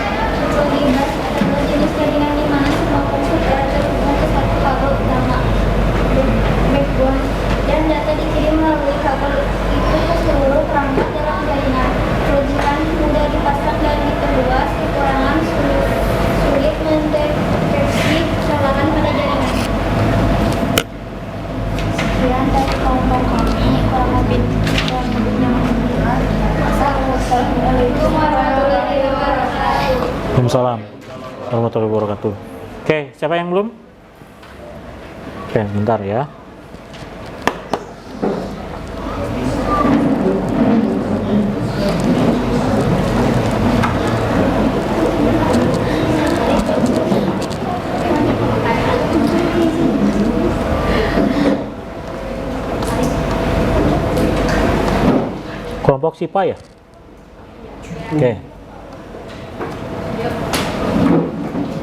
Topologi bus adalah jenis jaringan di mana semua komputer terhubung ke satu kabel utama backbone dan data dikirim melalui kabel itu ke seluruh perangkat dalam jaringan. Kelebihan mudah dipasang dan diperluas, kekurangan sulit mendeteksi kesalahan pada jaringan. Sekian dari kelompok kami, kurang lebihnya menjelaskan. Wassalamualaikum warahmatullahi wabarakatuh.
Waalaikumsalam warahmatullahi wabarakatuh. Oke, siapa yang belum? Oke, bentar ya. Kelompok SIPA ya? Oke.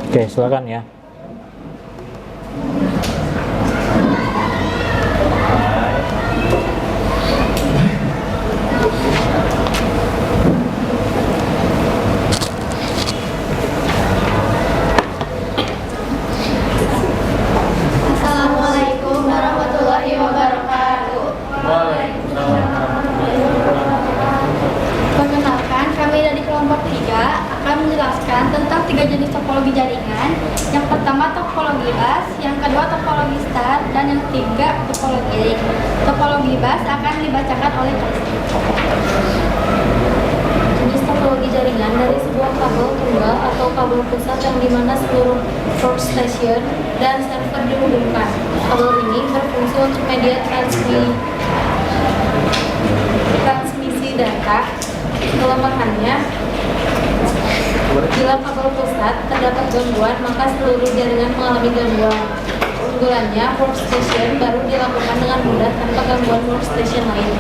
Oke, silakan ya.
Assalamualaikum warahmatullahi wabarakatuh. Perkenalkan, kami dari kelompok 3 akan menjelaskan topologi ring. Topologi bus akan dibacakan oleh jenis topologi jaringan dari sebuah kabel tunggal atau kabel pusat yang dimana seluruh workstation dan server dihubungkan. Kabel ini berfungsi untuk media transmisi data. Kelemahannya, bila kabel pusat terdapat gangguan, maka seluruh jaringan mengalami gangguan. Keunggulannya, workstation baru dilakukan dengan mudah tanpa gangguan workstation lain.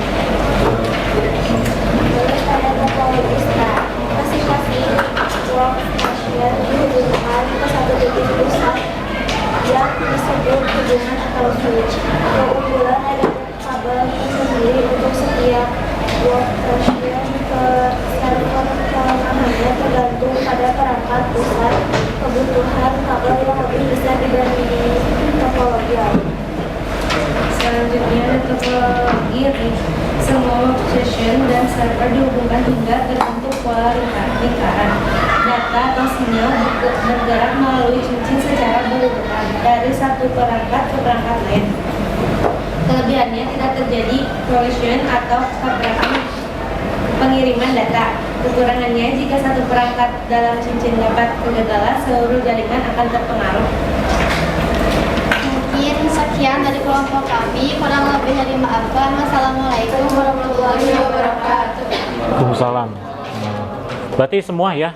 Pada topologi star, masing-masing workstation dihubungkan ke satu titik pusat yang disebut hubungan atau switch. Keunggulan ada kabel tersendiri untuk setiap workstation ke server. Kelemahannya tergantung pada perangkat pusat. Kebutuhan kabel yang lebih bisa dibanding topologi lain. Selanjutnya ada topologi ring. Semua workstation dan server dihubungkan hingga terbentuk pola lingkaran. Data atau sinyal bergerak melalui cincin secara berurutan dari satu perangkat ke perangkat lain. Kelebihannya tidak terjadi collision atau tabrakan pengiriman data. Kekurangannya, jika satu perangkat dalam cincin dapat kegagalan, seluruh jaringan akan terpengaruh.
Mungkin sekian dari kelompok kami. Kurang lebihnya dimaafkan. Wassalamualaikum warahmatullahi wabarakatuh.
Waalaikumsalam. Berarti semua ya?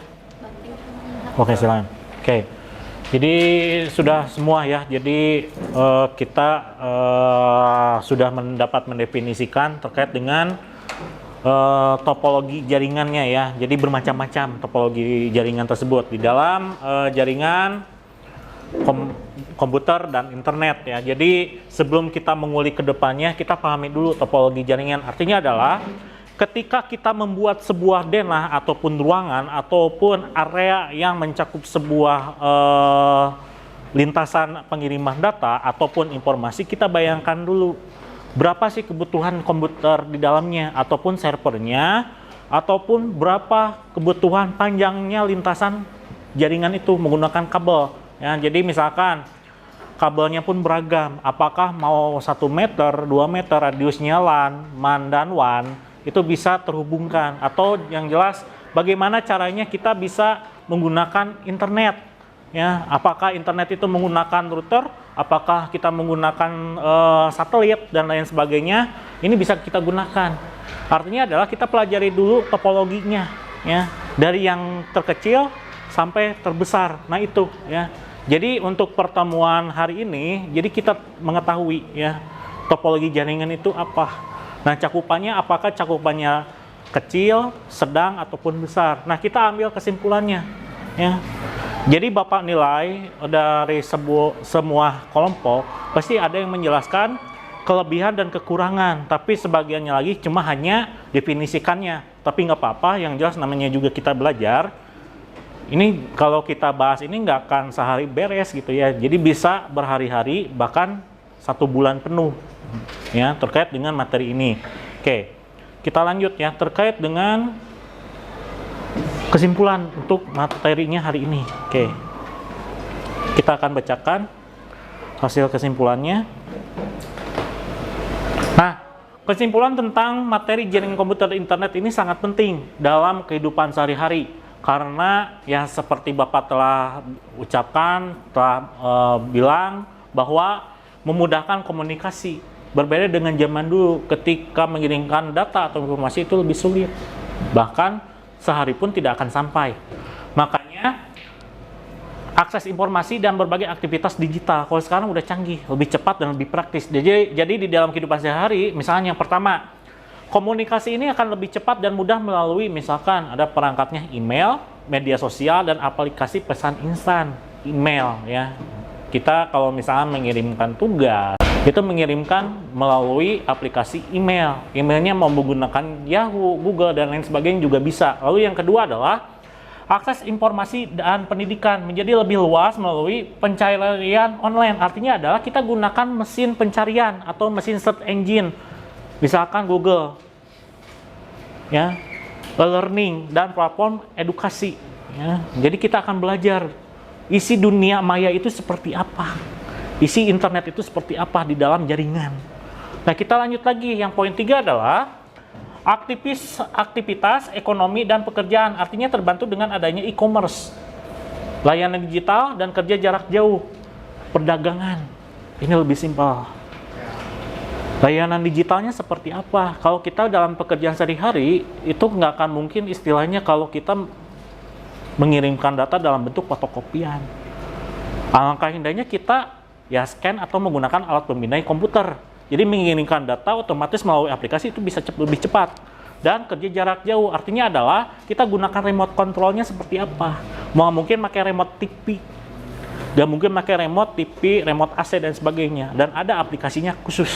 Oke, silakan. Oke. Jadi sudah semua ya. Jadi kita sudah dapat mendefinisikan terkait dengan topologi jaringannya ya. Jadi bermacam-macam topologi jaringan tersebut di dalam jaringan komputer dan internet ya. Jadi sebelum kita mengulik ke depannya, kita pahami dulu topologi jaringan. Artinya adalah ketika kita membuat sebuah denah ataupun ruangan ataupun area yang mencakup sebuah lintasan pengiriman data ataupun informasi, kita bayangkan dulu berapa sih kebutuhan komputer di dalamnya ataupun servernya, ataupun berapa kebutuhan panjangnya lintasan jaringan itu menggunakan kabel ya. Jadi misalkan kabelnya pun beragam, apakah mau 1 meter, 2 meter radiusnya LAN, MAN dan WAN itu bisa terhubungkan, atau yang jelas bagaimana caranya kita bisa menggunakan internet ya. Apakah internet itu menggunakan router, apakah kita menggunakan satelit dan lain sebagainya, ini bisa kita gunakan. Artinya adalah kita pelajari dulu topologinya ya, dari yang terkecil sampai terbesar. Nah itu ya. Jadi untuk pertemuan hari ini, jadi kita mengetahui ya topologi jaringan itu apa. Nah cakupannya, apakah cakupannya kecil, sedang ataupun besar. Nah kita ambil kesimpulannya ya. Jadi Bapak nilai dari semua kelompok pasti ada yang menjelaskan kelebihan dan kekurangan, tapi sebagiannya lagi cuma hanya definisikannya. Tapi nggak apa-apa, yang jelas namanya juga kita belajar. Ini kalau kita bahas ini nggak akan sehari beres gitu ya. Jadi bisa berhari-hari, bahkan 1 bulan penuh ya terkait dengan materi ini. Oke, kita lanjut ya terkait dengan kesimpulan untuk materinya hari ini. Oke, kita akan bacakan hasil kesimpulannya. Nah, kesimpulan tentang materi jaringan komputer internet ini sangat penting dalam kehidupan sehari-hari, karena ya seperti Bapak telah ucapkan, telah bilang bahwa memudahkan komunikasi. Berbeda dengan zaman dulu ketika mengirimkan data atau informasi itu lebih sulit, bahkan sehari pun tidak akan sampai. Makanya akses informasi dan berbagai aktivitas digital kalau sekarang udah canggih, lebih cepat dan lebih praktis. Jadi di dalam kehidupan sehari, misalnya yang pertama, komunikasi ini akan lebih cepat dan mudah melalui misalkan ada perangkatnya email, media sosial, dan aplikasi pesan instan. Email ya, kita kalau misalnya mengirimkan tugas itu mengirimkan melalui aplikasi email. Emailnya mau menggunakan Yahoo, Google, dan lain sebagainya juga bisa. Lalu yang kedua adalah akses informasi dan pendidikan menjadi lebih luas melalui pencarian online. Artinya adalah kita gunakan mesin pencarian atau mesin search engine, misalkan Google, ya, learning dan platform edukasi. Ya. Jadi kita akan belajar isi dunia maya itu seperti apa. isi internet itu seperti apa di dalam jaringan. Nah, kita lanjut lagi. Yang poin 3 adalah aktivitas ekonomi dan pekerjaan, artinya terbantu dengan adanya e-commerce, layanan digital, dan kerja jarak jauh, perdagangan. Ini lebih simpel. Layanan digitalnya seperti apa? Kalau kita dalam pekerjaan sehari-hari, itu nggak akan mungkin istilahnya kalau kita mengirimkan data dalam bentuk fotokopian. Alangkah indahnya kita ya scan atau menggunakan alat pemindai komputer. Jadi mengirimkan data otomatis melalui aplikasi itu bisa lebih cepat. Dan kerja jarak jauh artinya adalah kita gunakan remote controlnya seperti apa. Mau mungkin pakai remote TV, dan mungkin pakai remote TV, remote AC dan sebagainya. Dan ada aplikasinya khusus.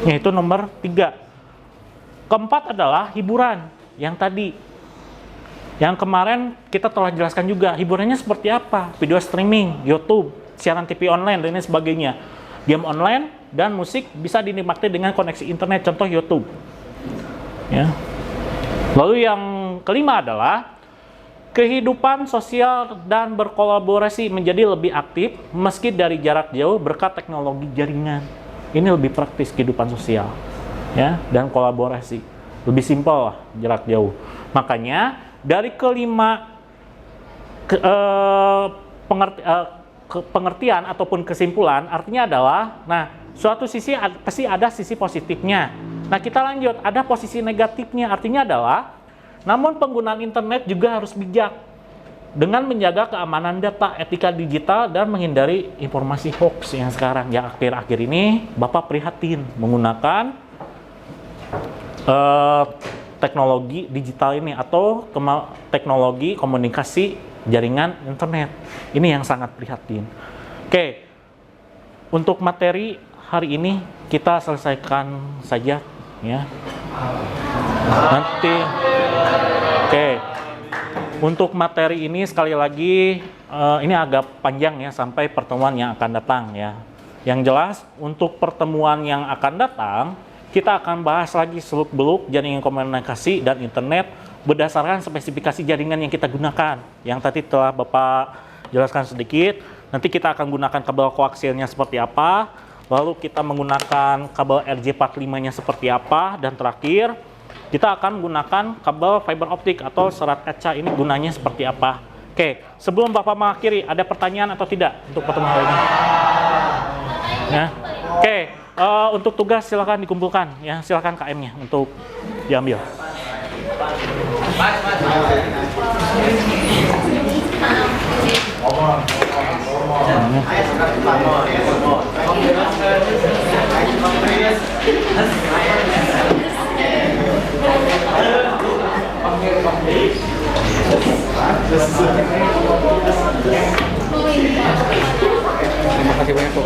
Yaitu nomor 3. Keempat adalah hiburan yang tadi. Yang kemarin kita telah jelaskan juga, hiburannya seperti apa? Video streaming, YouTube, siaran TV online, dan lain sebagainya. Game online dan musik bisa dinikmati dengan koneksi internet, contoh YouTube. Ya. Lalu yang kelima adalah kehidupan sosial dan berkolaborasi menjadi lebih aktif meski dari jarak jauh berkat teknologi jaringan. Ini lebih praktis kehidupan sosial, ya, dan kolaborasi. Lebih simpel lah jarak jauh. Makanya dari kelima pengertian ataupun kesimpulan artinya adalah, nah, suatu sisi pasti ada sisi positifnya. Nah, kita lanjut, ada posisi negatifnya, artinya adalah, namun penggunaan internet juga harus bijak dengan menjaga keamanan data, etika digital, dan menghindari informasi hoax yang sekarang, yang akhir-akhir ini Bapak prihatin menggunakan teknologi digital ini atau teknologi komunikasi jaringan internet. Ini yang sangat prihatin. Oke, untuk materi hari ini kita selesaikan saja, ya. Nanti, oke. Untuk materi ini sekali lagi ini agak panjang ya sampai pertemuan yang akan datang ya. Yang jelas untuk pertemuan yang akan datang kita akan bahas lagi seluk-beluk jaringan komunikasi dan internet berdasarkan spesifikasi jaringan yang kita gunakan. Yang tadi telah Bapak jelaskan sedikit. Nanti kita akan gunakan kabel koaksialnya seperti apa, lalu kita menggunakan kabel RJ45-nya seperti apa, dan terakhir kita akan menggunakan kabel fiber optik atau serat kaca. Ini gunanya seperti apa. Oke, sebelum Bapak mengakhiri, ada pertanyaan atau tidak untuk pertemuan hari ini? Ya. Oke, untuk tugas silakan dikumpulkan. Ya, silakan KM-nya untuk diambil.
Terima kasih banyak, Pak.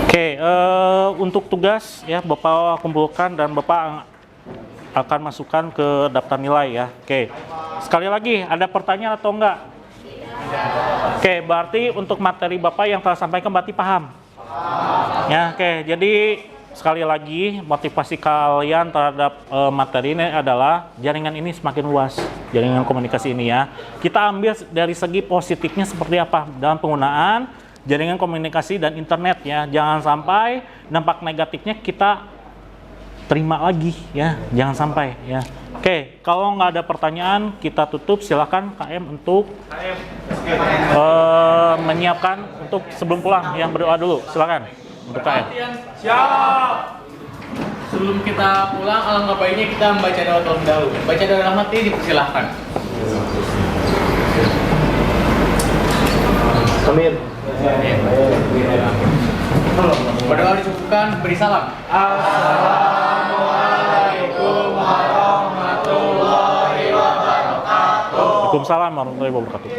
Oke, untuk tugas ya Bapak kumpulkan dan Bapak akan masukkan ke daftar nilai ya. Oke, sekali lagi ada pertanyaan atau enggak? Oke, berarti untuk materi Bapak yang telah sampaikan berarti paham? Ya, oke. Jadi sekali lagi motivasi kalian terhadap materi ini adalah jaringan ini semakin luas, jaringan komunikasi ini ya. Kita ambil dari segi positifnya seperti apa dalam penggunaan jaringan komunikasi dan internet ya. Jangan sampai dampak negatifnya kita terima lagi ya, jangan sampai ya. Oke, kalau nggak ada pertanyaan kita tutup. Silakan KM untuk menyiapkan untuk sebelum pulang yang berdoa dulu. Silakan untuk KM.
Siap. Sebelum kita pulang, alangkah baiknya kita membaca doa terlebih dahulu. Baca doa rahmat ini dipersilahkan.
Amin.
Berdoa dicukupkan, beri salam. Assalamualaikum warahmatullahi wabarakatuh.
Waalaikumsalam warahmatullahi wabarakatuh.